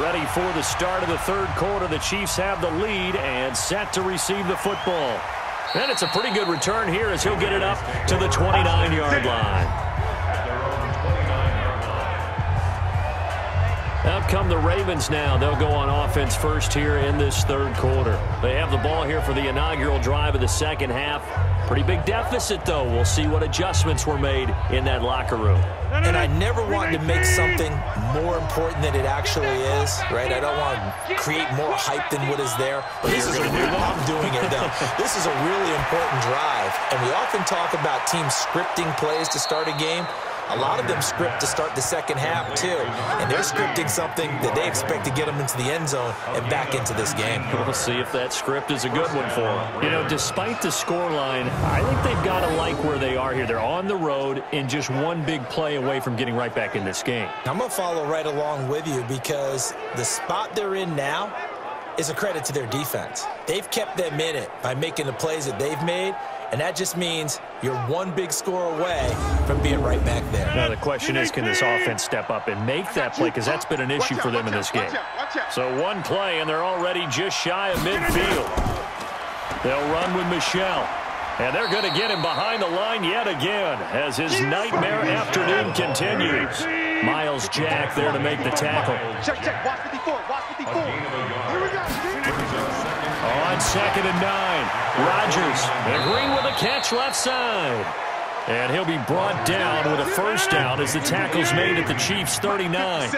Ready for the start of the third quarter. The Chiefs have the lead and set to receive the football. And it's a pretty good return here as he'll get it up to the 29-yard line. Out come the Ravens now. They'll go on offense first here in this third quarter. They have the ball here for the inaugural drive of the second half. Pretty big deficit, though. We'll see what adjustments were made in that locker room. And I never wanted to make something more important than it actually is, right? I don't want to create more hype than what is there. But this is I'm doing it, though. This is a really important drive. And we often talk about teams scripting plays to start a game. A lot of them script to start the second half, too. And they're scripting something that they expect to get them into the end zone and back into this game. We'll see if that script is a good one for them. You know, despite the scoreline, I think they've got to like where they are here. They're on the road and just one big play away from getting right back in this game. I'm going to follow right along with you because the spot they're in now is a credit to their defense. They've kept them in it by making the plays that they've made. And that just means you're one big score away from being right back there. Now the question is, can this offense step up and make that play? Because that's been an issue for them in this game. So one play, and they're already just shy of midfield. They'll run with Michel. And they're going to get him behind the line yet again as his nightmare afternoon continues. Miles Jack there to make the tackle. Check, watch 54, watch 54. Here we go. On 2nd and 9, Rodgers and Green with a catch left side. And he'll be brought down with a first down as the tackle's made at the Chiefs' 39.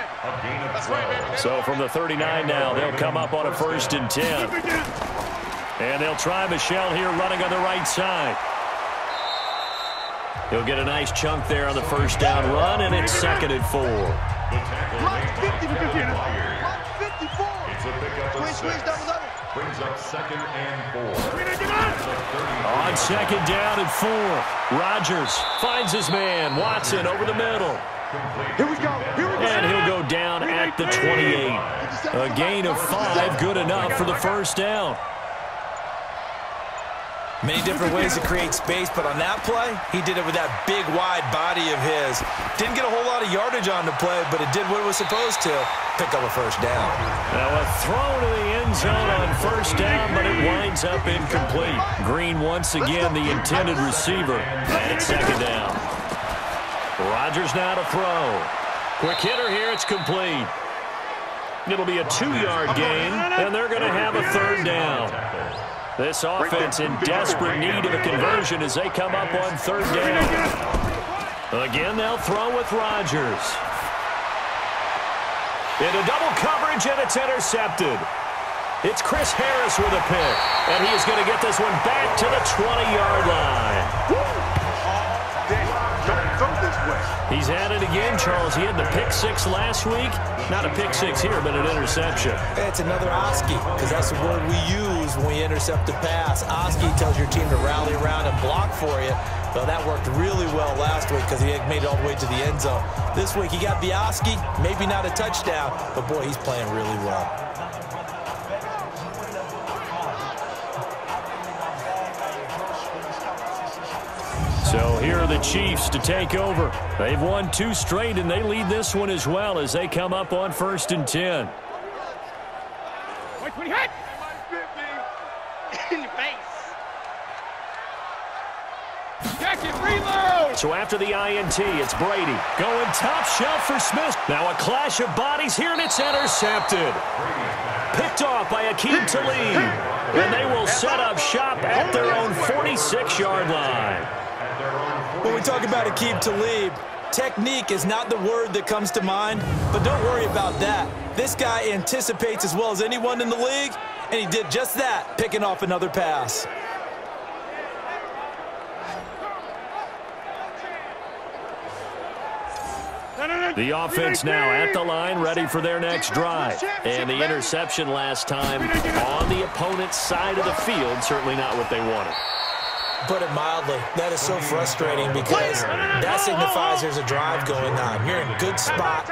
So from the 39 now, they'll come up on a 1st and 10. And they'll try Michel here running on the right side. He'll get a nice chunk there on the first down run, and it's 2nd and 4. Brings up 2nd and 4. On 2nd down and 4, Rodgers finds his man, Watson, over the middle. Here we go. And he'll go down at at the 28. A gain of 5, good enough for the first down. Many different ways to create space, but on that play, he did it with that big, wide body of his. Didn't get a whole lot of yardage on the play, but it did what it was supposed to, pick up a first down. Now a throw to the end zone on first down, but it winds up incomplete. Green once again the intended receiver, and it's second down. Rodgers now to throw. Quick hitter here, it's complete. It'll be a 2-yard gain, and they're going to have a third down. This offense in desperate need of a conversion as they come up on third down. Again, they'll throw with Rodgers. Into double coverage, and it's intercepted. It's Chris Harris with a pick, and he is going to get this one back to the 20-yard line. He's at it again, Charles. He had the pick-6 last week. Not a pick-6 here, but an interception. It's another Oski, because that's the word we use when we intercept a pass. Oski tells your team to rally around and block for you. Well, that worked really well last week because he had made it all the way to the end zone. This week, he got the Oski, maybe not a touchdown, but boy, he's playing really well. So here are the Chiefs to take over. They've won 2 straight, and they lead this one as well as they come up on 1st and 10. So after the INT, it's Brady going top shelf for Smith. Now a clash of bodies here, and it's intercepted. Picked off by Akeem Talib, and they will set up shop at their own 46-yard line. When we talk about Akeem Talib, technique is not the word that comes to mind, but don't worry about that. This guy anticipates as well as anyone in the league, and he did just that, picking off another pass. The offense now at the line, ready for their next drive. And the interception last time on the opponent's side of the field, certainly not what they wanted. Put it mildly, that is so frustrating because that signifies there's a drive going on. You're in a good spot,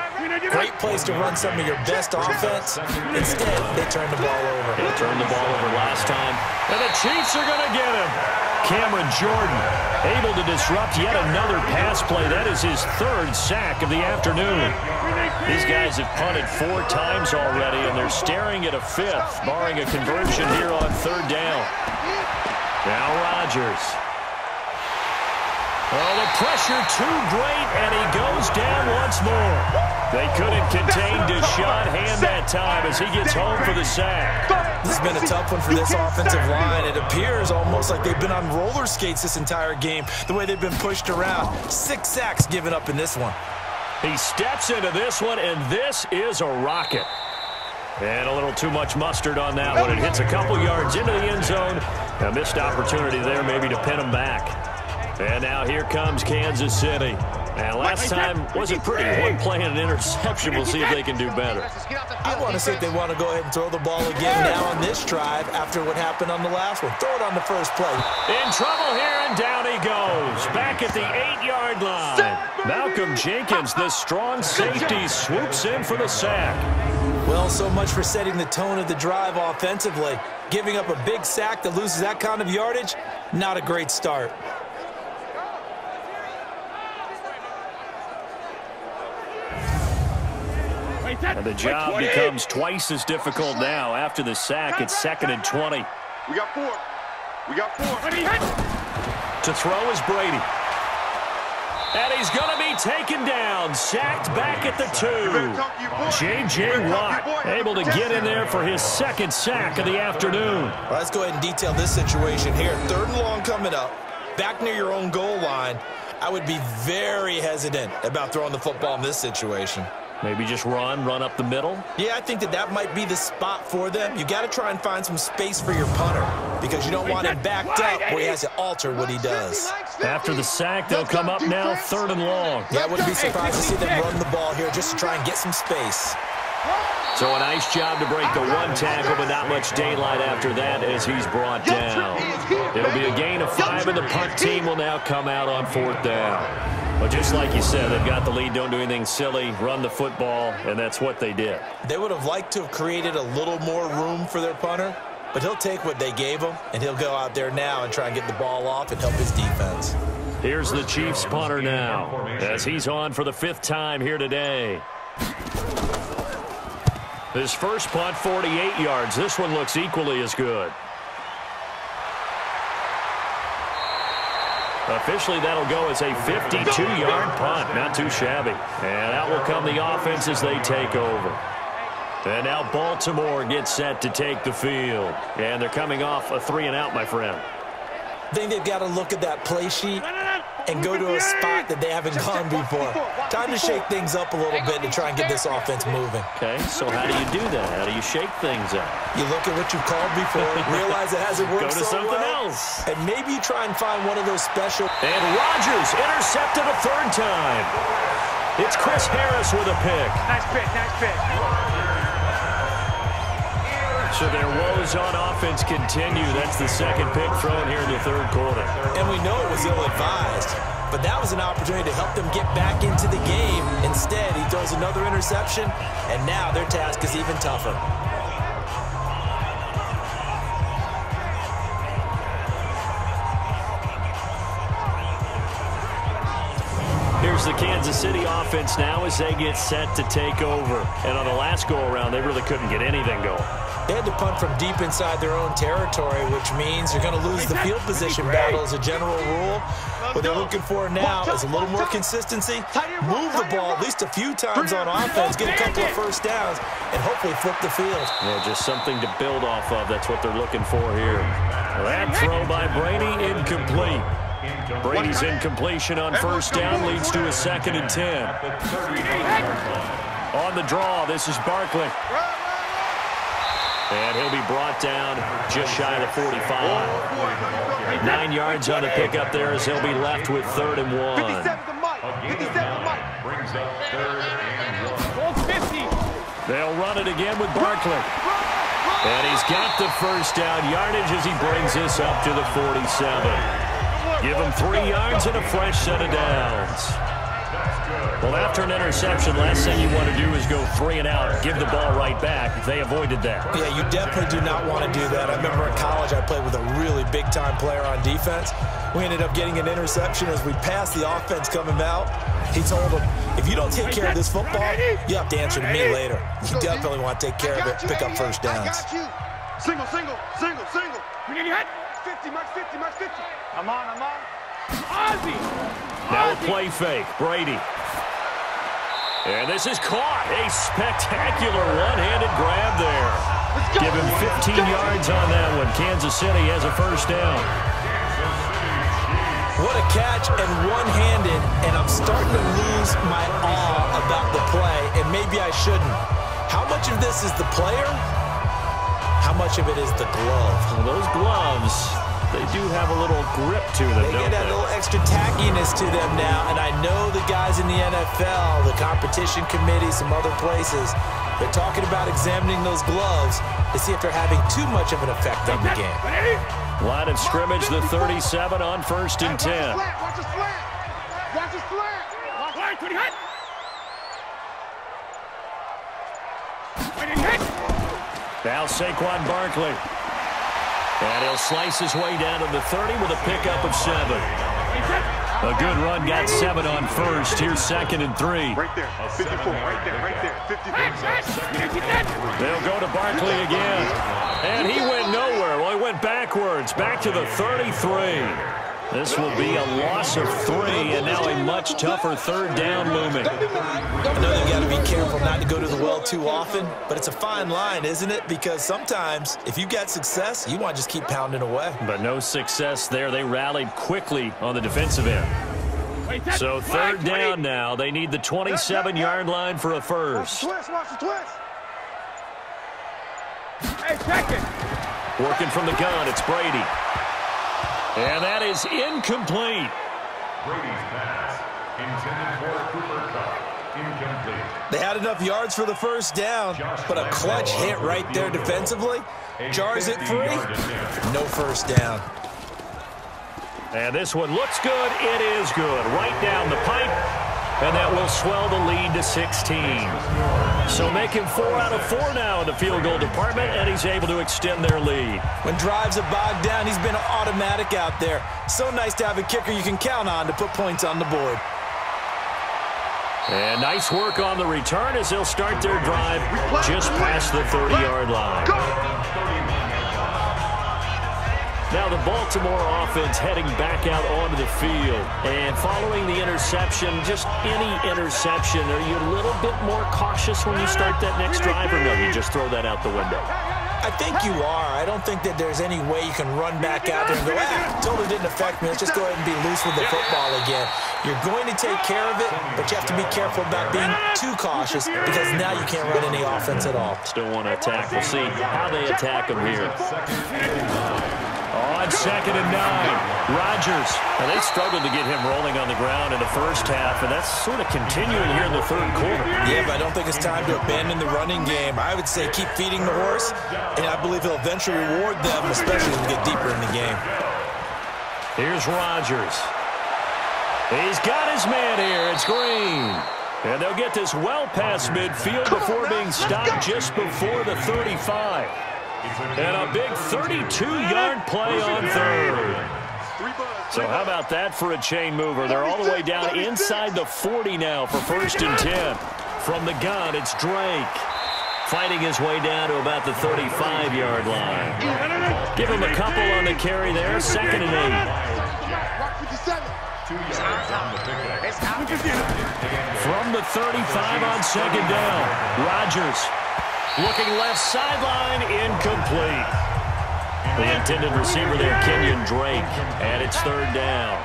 great place to run some of your best offense. Instead, they turn the ball over. They turned the ball over last time, and the Chiefs are going to get him. Cameron Jordan able to disrupt yet another pass play. That is his 3rd sack of the afternoon. These guys have punted 4 times already, and they're staring at a 5th, barring a conversion here on 3rd down. Now Rodgers. Oh, the pressure too great, and he goes down once more. They couldn't contain Deshaun Hand that time as he gets home for the sack. This has been a tough one for this offensive line. It appears almost like they've been on roller skates this entire game, the way they've been pushed around. 6 sacks given up in this one. He steps into this one, and this is a rocket. And a little too much mustard on that one. It hits a couple yards into the end zone. A missed opportunity there maybe to pin him back. And now here comes Kansas City. And last time wasn't pretty. One play and an interception. We'll see if they can do better. I want to see if they want to go ahead and throw the ball again now on this drive after what happened on the last one. Throw it on the first play. In trouble here, and down he goes. Back at the 8-yard line. Malcolm Jenkins, the strong safety, swoops in for the sack. Well, so much for setting the tone of the drive offensively. Giving up a big sack that loses that kind of yardage, not a great start. And the job becomes twice as difficult now. After the sack, it's 2nd and 20. We got 4. We got 4. To throw is Brady. And he's going to be taken down. Sacked back at the 2. J.J. Watt able to get in there for his 2nd sack of the afternoon. Well, let's go ahead and detail this situation here. 3rd and long coming up. Back near your own goal line. I would be very hesitant about throwing the football in this situation. Maybe just run up the middle? Yeah, I think that might be the spot for them. You got to try and find some space for your punter because you don't want him backed up where he has to alter what he does. After the sack, they'll come up now 3rd and long. Yeah, I wouldn't be surprised to see them run the ball here just to try and get some space. So a nice job to break the 1 tackle, but not much daylight after that as he's brought down. It'll be a gain of 5, and the punt team will now come out on 4th down. But just like you said, they've got the lead, don't do anything silly, run the football, and that's what they did. They would have liked to have created a little more room for their punter, but he'll take what they gave him, and he'll go out there now and try and get the ball off and help his defense. Here's the Chiefs punter now, as he's on for the 5th time here today. His first punt, 48 yards. This one looks equally as good. Officially, that'll go as a 52-yard punt. Not too shabby. And out will come the offense as they take over. And now Baltimore gets set to take the field. And they're coming off a 3-and-out, my friend. I think they've got to look at that play sheet and go to a spot that they haven't gone before. Time to shake things up a little bit to try and get this offense moving. Okay, so how do you do that? How do you shake things up? You look at what you've called before, realize it hasn't worked so well. Go to something else. And maybe you try and find one of those special. And Rodgers intercepted a 3rd time. It's Chris Harris with a pick. Nice pick, nice pick. So their woes on offense continue. That's the 2nd pick thrown here in the 3rd quarter. And we know it was ill-advised, but that was an opportunity to help them get back into the game. Instead, he throws another interception, and now their task is even tougher. Here's the Kansas City offense now as they get set to take over. And on the last go-around, they really couldn't get anything going. They had to punt from deep inside their own territory, which means you're going to lose the field position battle as a general rule. What they're looking for now is a little more consistency, move the ball at least a few times on offense, get a couple of first downs, and hopefully flip the field. Yeah, just something to build off of. That's what they're looking for here. That throw by Brady, incomplete. Brady's incompletion on 1st down leads to a 2nd and 10. On the draw, this is Barkley. And he'll be brought down just shy of the 45. 9 yards on the pickup there as he'll be left with 3rd and 1. 57 to Mike. 57 to Mike. Brings up 3rd and 1. They'll run it again with Barkley. And he's got the 1st down yardage as he brings this up to the 47. Give him 3 yards and a fresh set of downs. Well, after an interception, last thing you want to do is go 3 and out, give the ball right back. They avoided that. Yeah, you definitely do not want to do that. I remember in college I played with a really big-time player on defense. We ended up getting an interception as we passed the offense coming out. He told him, if you don't take care of this football, you have to answer to me later. You definitely want to take care of it, pick up first downs. I got you. Single, single, single, single. 50, Max 50, Max 50. I'm on. Ozzy! Now a play fake, Brady. And this is caught. A spectacular one-handed grab there. Give him 15 yards on that one. Kansas City has a 1st down. What a catch and one-handed, and I'm starting to lose my awe about the play, and maybe I shouldn't. How much of this is the player? How much of it is the glove? Well, those gloves, they do have a little grip to them, They get that little extra tackiness to them now, and I know the guys in the NFL, the competition committee, some other places, they're talking about examining those gloves to see if they're having too much of an effect on the game. Line of scrimmage, the 37 on 1st and 10. Watch the slant. Watch the slant. Watch the slant. Now Saquon Barkley. And he'll slice his way down to the 30 with a pickup of 7. A good run, got 7 on 1st. Here's 2nd and 3. Right there, 54, right there, 54. They'll go to Barkley again. And he went nowhere. Well, he went backwards, back to the 33. This will be a loss of 3, and now a much tougher 3rd down looming. I know you've got to be careful not to go to the well too often, but it's a fine line, isn't it? Because sometimes, if you get success, you want to just keep pounding away. But no success there. They rallied quickly on the defensive end. So 3rd down now. They need the 27-yard line for a 1st. Watch the twist. Hey, second. Working from the gun, it's Brady. And that is incomplete. Brady's pass, intended for Cooper Kupp, incomplete. They had enough yards for the 1st down, but a clutch hit right there defensively. Jars it free. No 1st down. And this one looks good. It is good. Right down the pipe. And that will swell the lead to 16. So making 4 out of 4 now in the field goal department, and he's able to extend their lead. When drives are bogged down, he's been automatic out there. So nice to have a kicker you can count on to put points on the board. And nice work on the return as they'll start their drive just past the 30-yard line. Now the Baltimore offense heading back out onto the field. And following the interception, just any interception, are you a little bit more cautious when you start that next drive, or no, you just throw that out the window? I think you are. I don't think that there's any way you can run back out there and go, totally didn't affect me. Let's just go ahead and be loose with the football again. You're going to take care of it, but you have to be careful about being too cautious because now you can't run any offense at all. Still want to attack. We'll see how they attack them here. On 2nd and 9, Rodgers. And they struggled to get him rolling on the ground in the first half, and that's sort of continuing here in the third quarter. Yeah, but I don't think it's time to abandon the running game. I would say keep feeding the horse, and I believe he'll eventually reward them, especially as we get deeper in the game. Here's Rodgers. He's got his man here. It's Green. And they'll get this well past midfield before being stopped just before the 35. And a big 32-yard play on third. So how about that for a chain mover? They're all the way down inside the 40 now for 1st and 10. From the gun, it's Drake. Fighting his way down to about the 35-yard line. Give him a couple on the carry there. 2nd and 8. From the 35 on 2nd down, Rodgers. Looking left sideline, incomplete. The intended receiver there, Kenyon Drake, and it's 3rd down.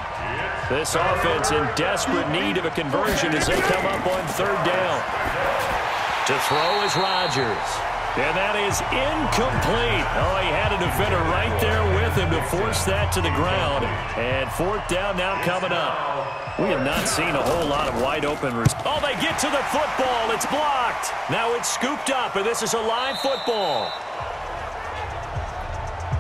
This offense in desperate need of a conversion as they come up on 3rd down. To throw is Rodgers. And that is incomplete. Oh, he had a defender right there with him to force that to the ground. And 4th down now coming up. We have not seen a whole lot of wide open. Oh, they get to the football. It's blocked. Now it's scooped up, and this is a live football.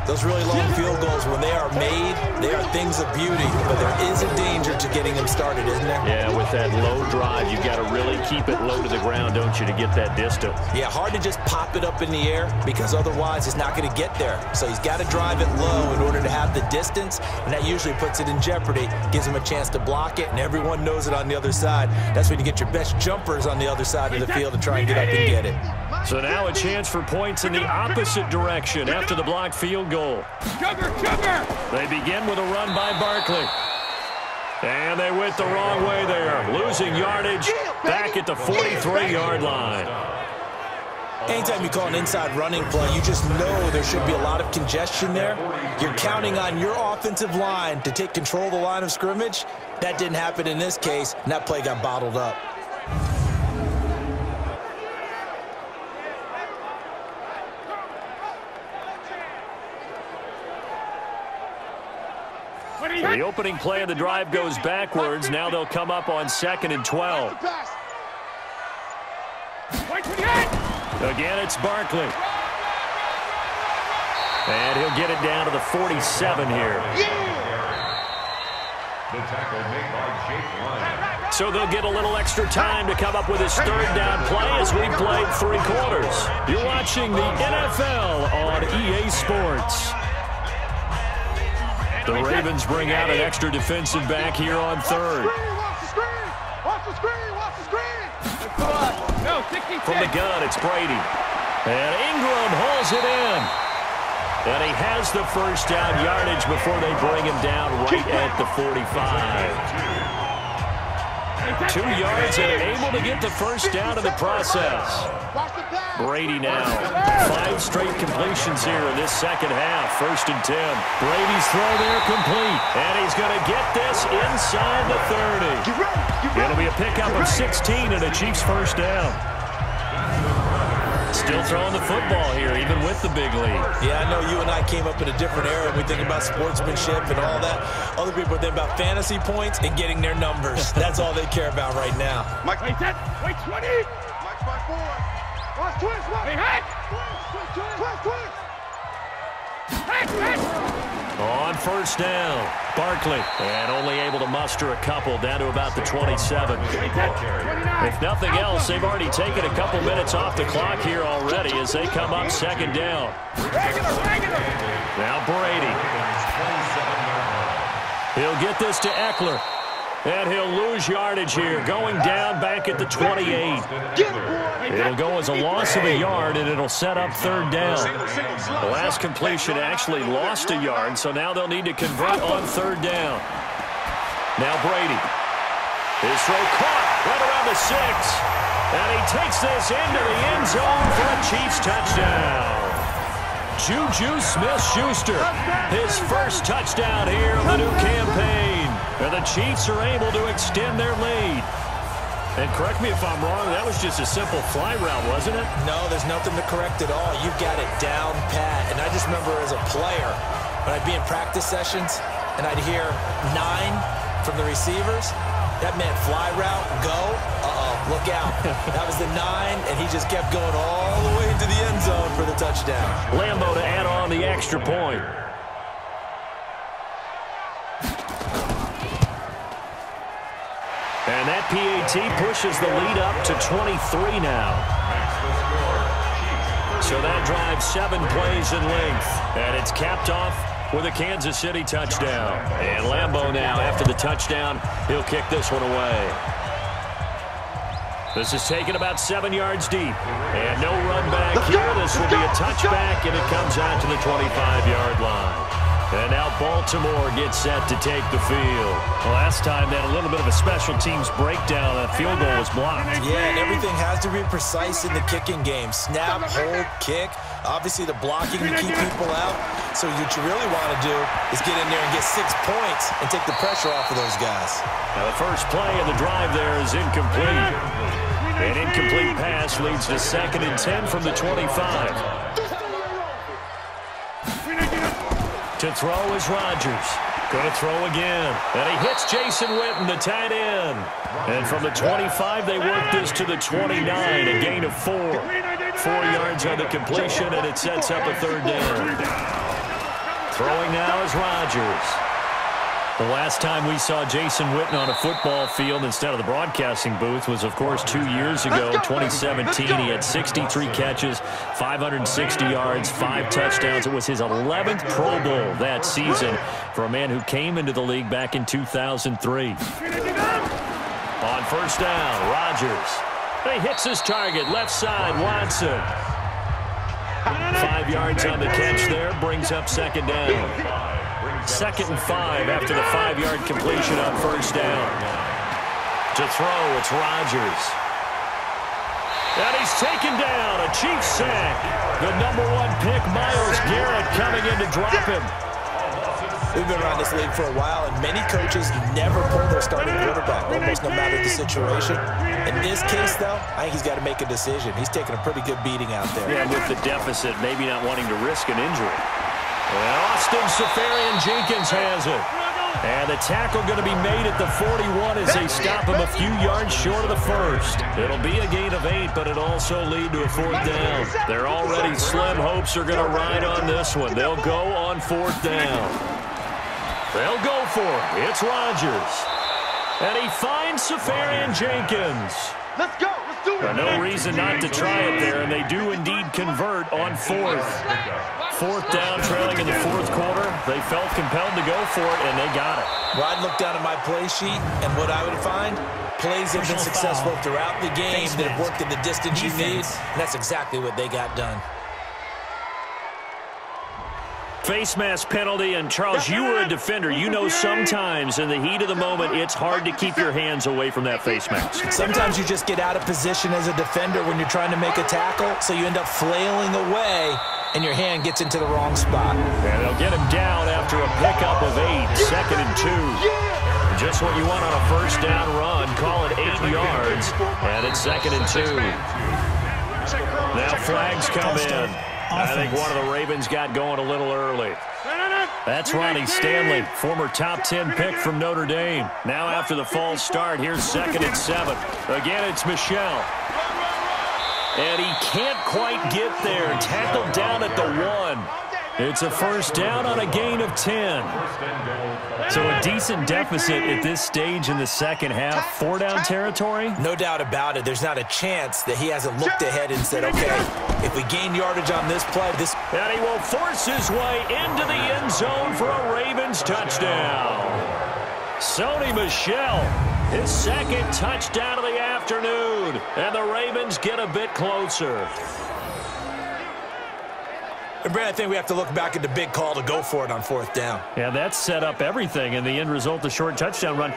Those really long field goals, when they are made, they are things of beauty. But there is a danger to getting them started, isn't there? Yeah, with that low drive, you've got to really keep it low to the ground, don't you, to get that distance. Yeah, hard to just pop it up in the air because otherwise it's not going to get there. So he's got to drive it low in order to have the distance, and that usually puts it in jeopardy, gives him a chance to block it, and everyone knows it on the other side. That's when you get your best jumpers on the other side of the field to try and get up and get it. So now a chance for points in the opposite direction after the blocked field goal. They begin with a run by Barkley. And they went the wrong way there. Losing yardage back at the 43-yard line. Anytime you call an inside running play, you just know there should be a lot of congestion there. You're counting on your offensive line to take control of the line of scrimmage. That didn't happen in this case, and that play got bottled up. The opening play of the drive goes backwards. Now they'll come up on 2nd and 12. Again, it's Barkley. And he'll get it down to the 47 here. The tackle made by Jake Lyon. So they'll get a little extra time to come up with his 3rd down play as we played 3 quarters. You're watching the NFL on EA Sports. The Ravens bring out an extra defensive back here on 3rd. From the gun, it's Brady. And Ingram hauls it in. And he has the 1st down yardage before they bring him down right at the 45. 2 yards and able to get the 1st down in the process. Brady now. 5 straight completions here in this 2nd half. 1st and 10. Brady's throw there complete. And he's going to get this inside the 30. It'll be a pickup of 16 and a Chiefs 1st down. Still throwing the football here, even with the big lead. Yeah, I know you and I came up in a different era. We think about sportsmanship and all that. Other people think about fantasy points and getting their numbers. That's all they care about right now. Mike, wait, 20. Mike's by 4. Watch twist, watch. Hey, hit. Twist. On 1st down, Barkley. And only able to muster a couple down to about the 27. If nothing else, they've already taken a couple minutes off the clock here already as they come up second down. Now Brady. He'll get this to Eckler. And he'll lose yardage here, going down back at the 28. It'll go as a loss of a yard, and it'll set up third down. The last completion actually lost a yard, so now they'll need to convert on third down. Now Brady. His throw caught right around the 6. And he takes this into the end zone for a Chiefs touchdown. Juju Smith-Schuster, his first touchdown here of the new campaign. And the Chiefs are able to extend their lead. And correct me if I'm wrong, that was just a simple fly route, wasn't it? No, there's nothing to correct at all. You got it down pat. And I just remember as a player, when I'd be in practice sessions and I'd hear 9 from the receivers, that meant fly route, go, look out. That was the 9, and he just kept going all the way into the end zone for the touchdown. Lambeau to add on the extra point. And that PAT pushes the lead up to 23 now. So that drives 7 plays in length. And it's capped off with a Kansas City touchdown. And Lambeau now, after the touchdown, he'll kick this one away. This is taken about 7 yards deep. And no run back here. This will be a touchback, and it comes out to the 25-yard line. And now Baltimore gets set to take the field. Last time, they had a little bit of a special teams breakdown. That field goal was blocked. Yeah, and everything has to be precise in the kicking game. Snap, hold, kick. Obviously, the blocking to keep people out. So what you really want to do is get in there and get 6 points and take the pressure off of those guys. Now, the first play of the drive there is incomplete. An incomplete pass leads to 2nd and 10 from the 25. To throw is Rodgers. Going to throw again. And he hits Jason Witten, the tight end. And from the 25, they work this to the 29, a gain of 4. 4 yards on the completion, and it sets up a third down. Throwing now is Rodgers. The last time we saw Jason Witten on a football field instead of the broadcasting booth was, of course, 2 years ago, 2017. He had 63 catches, 560 yards, 5 touchdowns. It was his 11th Pro Bowl that season for a man who came into the league back in 2003. On first down, Rodgers. He hits his target, left side, Watson. 5 yards on the catch there, brings up 2nd down. 2nd and 5 after the 5-yard completion on first down. To throw, it's Rodgers. And he's taken down, a Chiefs sack. The #1 pick, Myles Garrett, coming in to drop him. We've been around this league for a while, and many coaches never pull their starting quarterback, almost no matter the situation. In this case, though, I think he's got to make a decision. He's taking a pretty good beating out there. Yeah, with the deficit, maybe not wanting to risk an injury. And Austin Seferian-Jenkins has it. And the tackle going to be made at the 41 as they stop him a few yards short of the first. It'll be a gain of 8, but it'll also lead to a 4th down. They're already slim hopes are going to ride on this one. They'll go on 4th down. They'll go for it. It's Rodgers. And he finds Seferian-Jenkins. Let's go. Let's do it. No reason not to try it there, and they do indeed convert on 4th. 4th down, trailing in the 4th quarter. They felt compelled to go for it, and they got it. Well, I'd look down at my play sheet, and what I would find, plays have been successful throughout the game that have worked in the distance you need, and that's exactly what they got done. Face mask penalty, and Charles, you were a defender. You know sometimes in the heat of the moment, it's hard to keep your hands away from that face mask. Sometimes you just get out of position as a defender when you're trying to make a tackle, so you end up flailing away, and your hand gets into the wrong spot. And they'll get him down after a pickup of 8, 2nd and 2. Just what you want on a first down run. Call it 8 yards, and it's 2nd and 2. Now flags come in. I think one of the Ravens got going a little early. That's Ronnie Stanley, former top 10 pick from Notre Dame. Now after the false start, here's 2nd and 7. Again, it's Michel. And he can't quite get there. Tackled down at the 1. It's a first down on a gain of 10. So a decent deficit at this stage in the second half. 4-down territory? No doubt about it. There's not a chance that he hasn't looked ahead and said, okay, if we gain yardage on this play, this... And he will force his way into the end zone for a Ravens touchdown. Sony Michel, his second touchdown of the afternoon. And the Ravens get a bit closer. And Brad, I think we have to look back at the big call to go for it on 4th down. Yeah, that set up everything in the end result, the short touchdown run.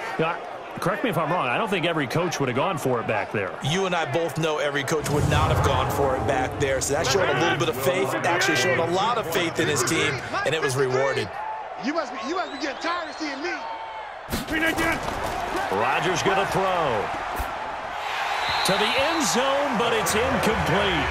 Correct me if I'm wrong. I don't think every coach would have gone for it back there. You and I both know every coach would not have gone for it back there. So that showed a little bit of faith. Actually showed a lot of faith in his team, and it was rewarded. You must be getting tired of seeing me. Rodgers going to throw. To the end zone, but it's incomplete.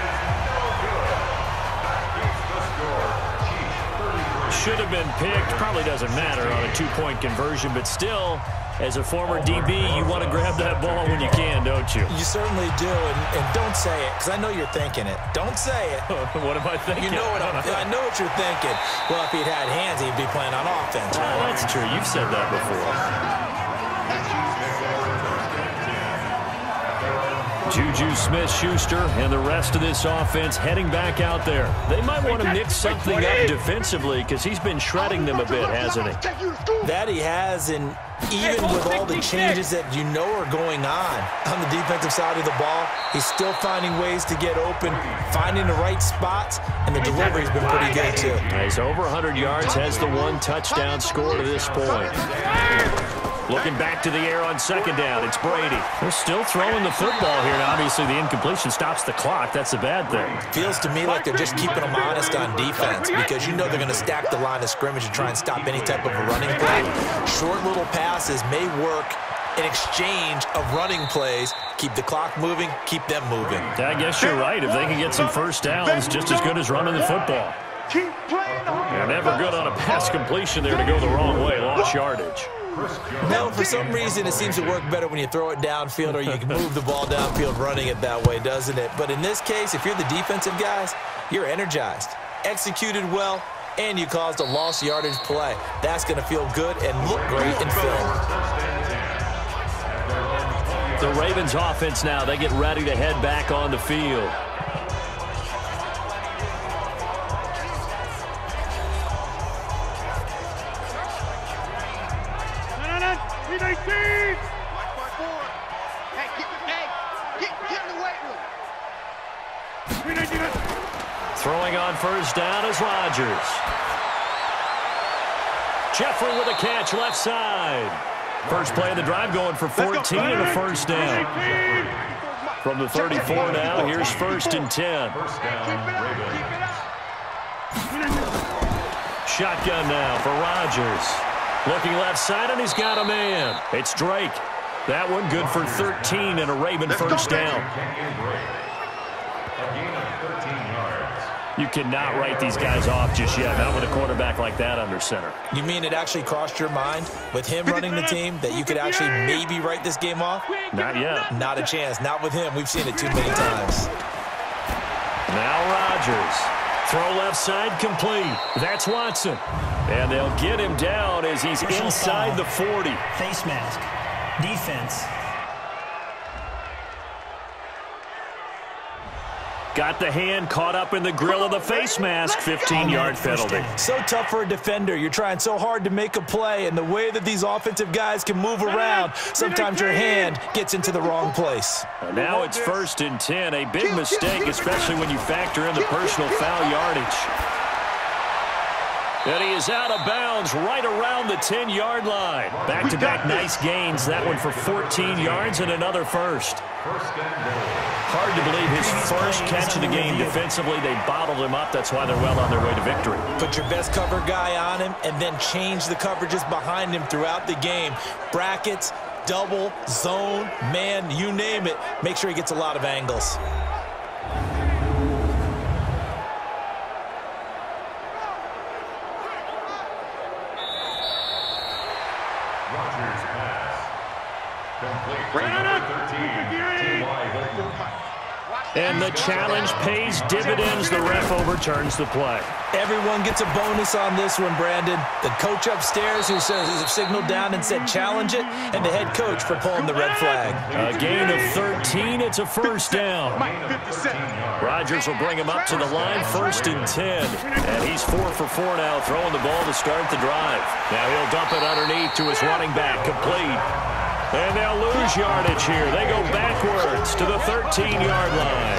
Should have been picked. Probably doesn't matter on a 2-point conversion, but still, as a former DB, you want to grab that ball when you can, don't you? You certainly do, and don't say it, because I know you're thinking it. Don't say it. What am I thinking? You know what I know what you're thinking. Well, if he'd had hands, he'd be playing on offense. Well, that's true. You've said that before. Juju Smith-Schuster and the rest of this offense heading back out there. They might want to mix something up defensively because he's been shredding them a bit, hasn't he? That he has, and even with all the changes that you know are going on the defensive side of the ball, he's still finding ways to get open, finding the right spots, and the delivery's been pretty good too. He's over 100 yards, has the 1 touchdown score to this point. Looking back to the air on 2nd down, it's Brady. They're still throwing the football here, and obviously the incompletion stops the clock. That's a bad thing. Feels to me like they're just keeping them honest on defense because you know they're going to stack the line of scrimmage and try and stop any type of a running play. Short little passes may work in exchange of running plays. Keep the clock moving, keep them moving. I guess you're right. If they can get some first downs, just as good as running the football. They're never good on a pass completion there to go the wrong way. Lost yardage. No, for some reason, it seems to work better when you throw it downfield or you can move the ball downfield running it that way, doesn't it? But in this case, if you're the defensive guys, you're energized, executed well, and you caused a lost yardage play. That's going to feel good and look great in film. The Ravens offense now, they get ready to head back on the field. Throwing on first down is Rodgers. Jeffrey with a catch left side. First play of the drive going for 14 and a first down. From the 34 now, here's 1st and 10. Shotgun now for Rodgers. Looking left side, and he's got a man. It's Drake. That one good for 13 and a Raven first down. You cannot write these guys off just yet, not with a quarterback like that under center. You mean it actually crossed your mind with him running the team that you could actually maybe write this game off? Not yet. Not a chance. Not with him. We've seen it too many times. Now Rodgers. Throw left side complete. That's Watson. And they'll get him down as he's inside the 40. Face mask. Defense. Got the hand caught up in the grill of the face mask. 15-yard penalty. So tough for a defender. You're trying so hard to make a play, and the way that these offensive guys can move around, sometimes your hand gets into the wrong place. And now it's 1st and 10. A big mistake, especially when you factor in the personal foul yardage. And he is out of bounds right around the 10-yard line. Back-to-back nice gains. That one for 14 yards and another first. Hard to believe his first catch of the game defensively. They bottled him up. That's why they're well on their way to victory. Put your best cover guy on him and then change the coverages behind him throughout the game. Brackets, double, zone, man, you name it. Make sure he gets a lot of angles. Rodgers pass. Complete. Right on. 13. And the challenge pays dividends. The ref overturns the play. Everyone gets a bonus on this one, Brandon. The coach upstairs who signaled down and said challenge it, and the head coach for pulling the red flag. A gain of 13. It's a first down. Rodgers will bring him up to the line, 1st and 10. And he's 4 for 4 now, throwing the ball to start the drive. Now he'll dump it underneath to his running back, complete. And they'll lose yardage here. They go backwards to the 13-yard line.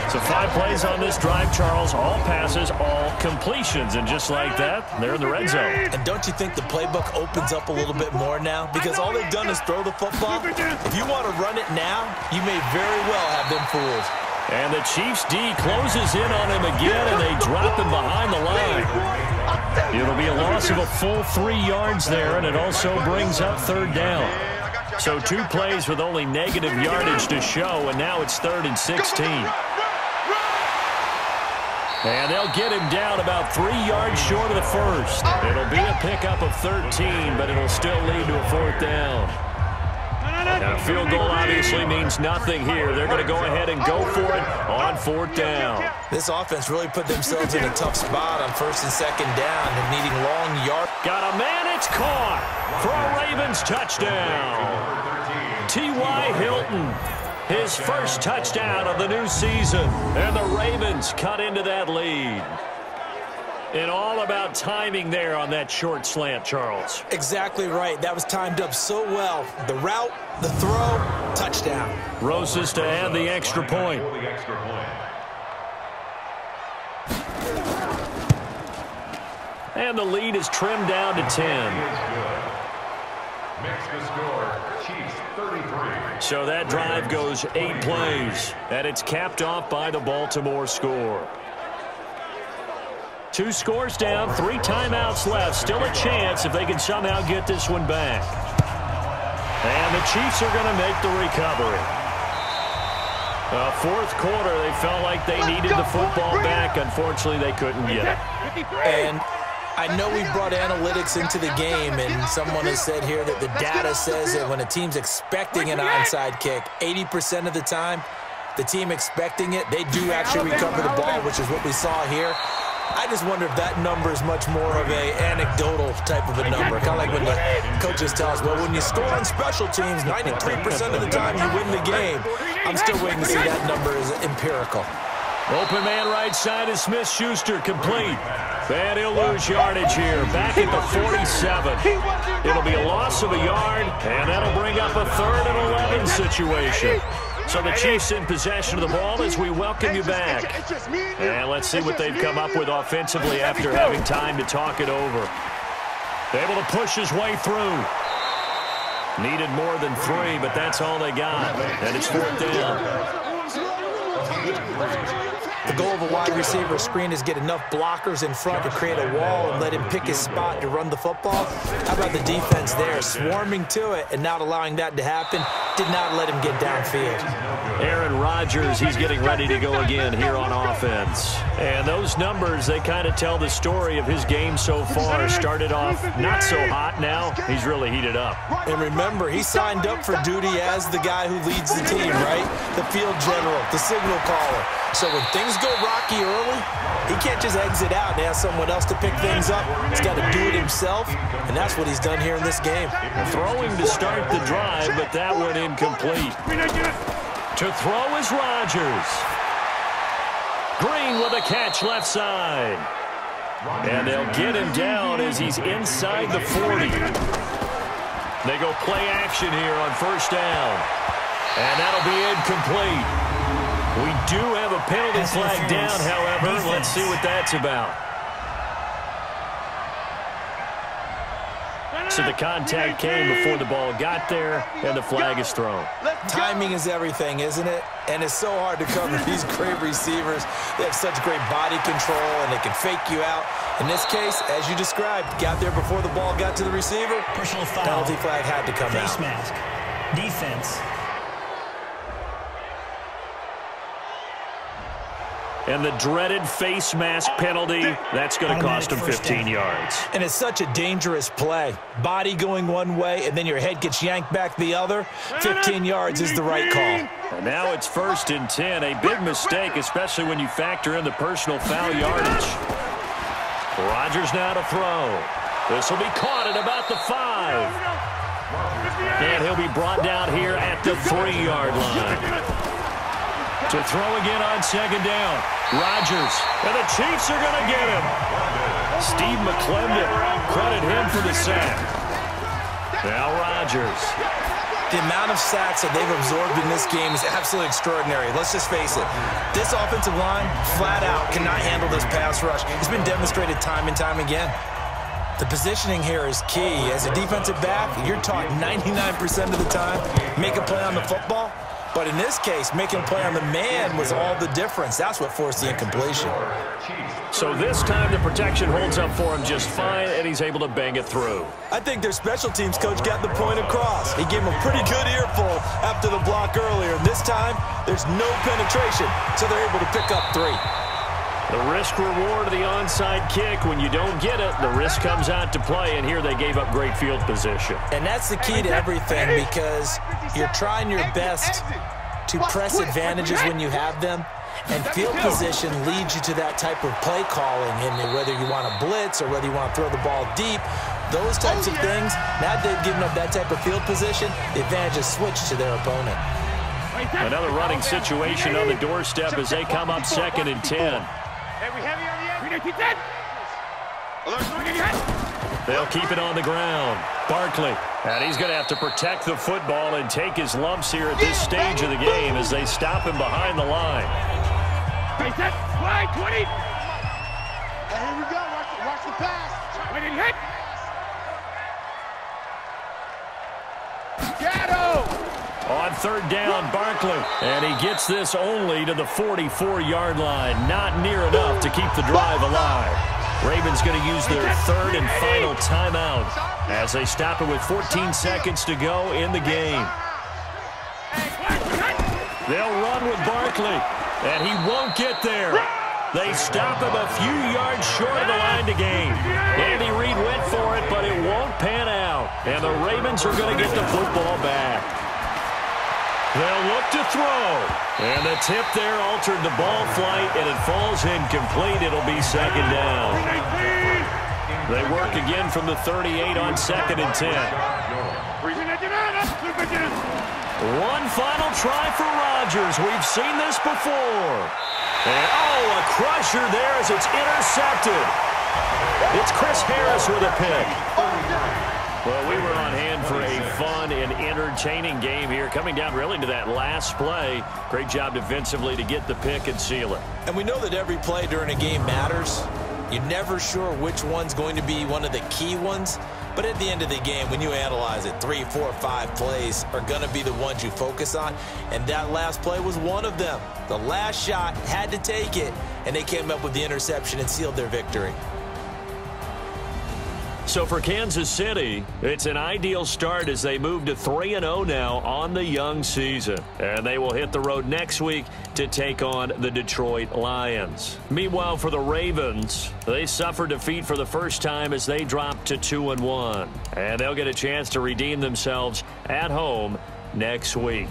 So 5 plays on this drive, Charles. All passes, all completions. And just like that, they're in the red zone. And don't you think the playbook opens up a little bit more now? Because all they've done is throw the football. If you want to run it now, you may very well have them fooled. And the Chiefs D closes in on him again, and they drop him behind the line. It'll be a loss of a full 3 yards there, and it also brings up 3rd down. So 2 plays with only negative yardage to show, and now it's 3rd and 16. And they'll get him down about 3 yards short of the first. It'll be a pickup of 13, but it'll still lead to a 4th down. Now, a field goal obviously means nothing here. They're going to go ahead and go for it on 4th down. This offense really put themselves in a tough spot on 1st and 2nd down and needing long yards. Got a man, it's caught for a Ravens touchdown. T.Y. Hilton, his first touchdown of the new season. And the Ravens cut into that lead. And all about timing there on that short slant, Charles. Exactly right. That was timed up so well. The route, the throw, touchdown. Roses to add the extra point. And the lead is trimmed down to 10. Makes the score, Chiefs 33. So that drive goes 8 plays, and it's capped off by the Baltimore score. 2 scores down, 3 timeouts left. Still a chance if they can somehow get this one back. And the Chiefs are going to make the recovery. 4th quarter, they felt like they needed the football back. Unfortunately, they couldn't get it. And I know we brought analytics into the game, and someone has said here that the data says that when a team's expecting an onside kick, 80% of the time, the team expecting it, they do actually recover the ball, which is what we saw here. I just wonder if that number is much more of a anecdotal type of a number. Kind of like when the coaches tell us, well, when you score on special teams, 93% of the time you win the game. I'm still waiting to see that number is empirical. Open man right side is Smith-Schuster, complete. And he'll lose yardage here, back at the 47. It'll be a loss of a yard, and that'll bring up a 3rd and 11 situation. So the Chiefs in possession of the ball as we welcome you back. And let's see what they've come up with offensively after having time to talk it over. Able to push his way through. Needed more than 3, but that's all they got. And it's 4th down. The goal of a wide receiver screen is get enough blockers in front to create a wall and let him pick his spot to run the football. How about the defense there, swarming to it and not allowing that to happen? Did not let him get downfield. Aaron Rodgers, he's getting ready to go again here on offense. And those numbers, they kind of tell the story of his game so far. Started off not so hot, now he's really heated up. And remember, he signed up for duty as the guy who leads the team, right? The field general, the signal caller. So when things go rocky early, he can't just exit out and ask someone else to pick things up. He's got to do it himself, and that's what he's done here in this game. Throwing to start the drive, but that went incomplete. To throw is Rodgers. Green with a catch left side. And they'll get him down as he's inside the 40. They go play action here on 1st down. And that'll be incomplete. We do have a penalty flag down, however. Let's see what that's about. So the contact came before the ball got there, and the flag is thrown. Timing is everything, isn't it? And it's so hard to cover these great receivers. They have such great body control, and they can fake you out. In this case, as you described, got there before the ball got to the receiver. Personal foul. Penalty flag had to come out. Face mask. Defense. And the dreaded face mask penalty, that's going to cost him 15 yards. And it's such a dangerous play. Body going one way, and then your head gets yanked back the other. 15 yards is the right call. And now it's 1st and 10. A big mistake, especially when you factor in the personal foul yardage. Rodgers now to throw. This will be caught at about the 5. And he'll be brought down here at the 3-yard line. To throw again on 2nd down. Rodgers. And the Chiefs are going to get him. Steve McClendon. Credit him for the sack. Now Rodgers. The amount of sacks that they've absorbed in this game is absolutely extraordinary. Let's just face it. This offensive line, flat out, cannot handle this pass rush. It's been demonstrated time and time again. The positioning here is key. As a defensive back, you're taught 99% of the time, make a play on the football. But in this case, making a play on the man was all the difference. That's what forced the incompletion. So this time the protection holds up for him just fine, and he's able to bang it through. I think their special teams coach got the point across. He gave him a pretty good earful after the block earlier. And this time, there's no penetration, so they're able to pick up 3. The risk-reward of the onside kick, when you don't get it, the risk comes out to play, and here they gave up great field position. And that's the key to everything, because you're trying your best to press advantages when you have them, and field position leads you to that type of play calling, and whether you want to blitz or whether you want to throw the ball deep, those types of things, now they've given up that type of field position, the advantage is switched to their opponent. Another running situation on the doorstep as they come up 2nd and 10. They'll keep it on the ground. Barkley, and he's going to have to protect the football and take his lumps here at this stage of the game as they stop him behind the line. Hey, set, fly, 20. And here we go. Watch the pass. Wait and hit. Gatto. On 3rd down, Barkley, and he gets this only to the 44-yard line. Not near enough to keep the drive alive. Ravens going to use their 3rd and final timeout as they stop it with 14 seconds to go in the game. They'll run with Barkley, and he won't get there. They stop him a few yards short of the line to gain. Andy Reid went for it, but it won't pan out. And the Ravens are going to get the football back. They'll look to throw. And the tip there altered the ball flight, and it falls incomplete. It'll be 2nd down. They work again from the 38 on 2nd and 10. One final try for Rodgers. We've seen this before. And, a crusher there as it's intercepted. It's Chris Harris with a pick. Well, we were on hand for a fun and entertaining game here, coming down really to that last play. Great job defensively to get the pick and seal it. And we know that every play during a game matters. You're never sure which one's going to be one of the key ones. But at the end of the game, when you analyze it, 3, 4, 5 plays are going to be the ones you focus on. And that last play was one of them. The last shot had to take it, and they came up with the interception and sealed their victory. So for Kansas City, it's an ideal start as they move to 3-0 now on the young season. And they will hit the road next week to take on the Detroit Lions. Meanwhile, for the Ravens, they suffered defeat for the first time as they dropped to 2-1. And they'll get a chance to redeem themselves at home next week.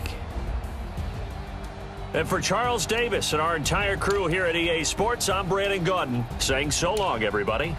And for Charles Davis and our entire crew here at EA Sports, I'm Brandon Gaudin saying so long, everybody.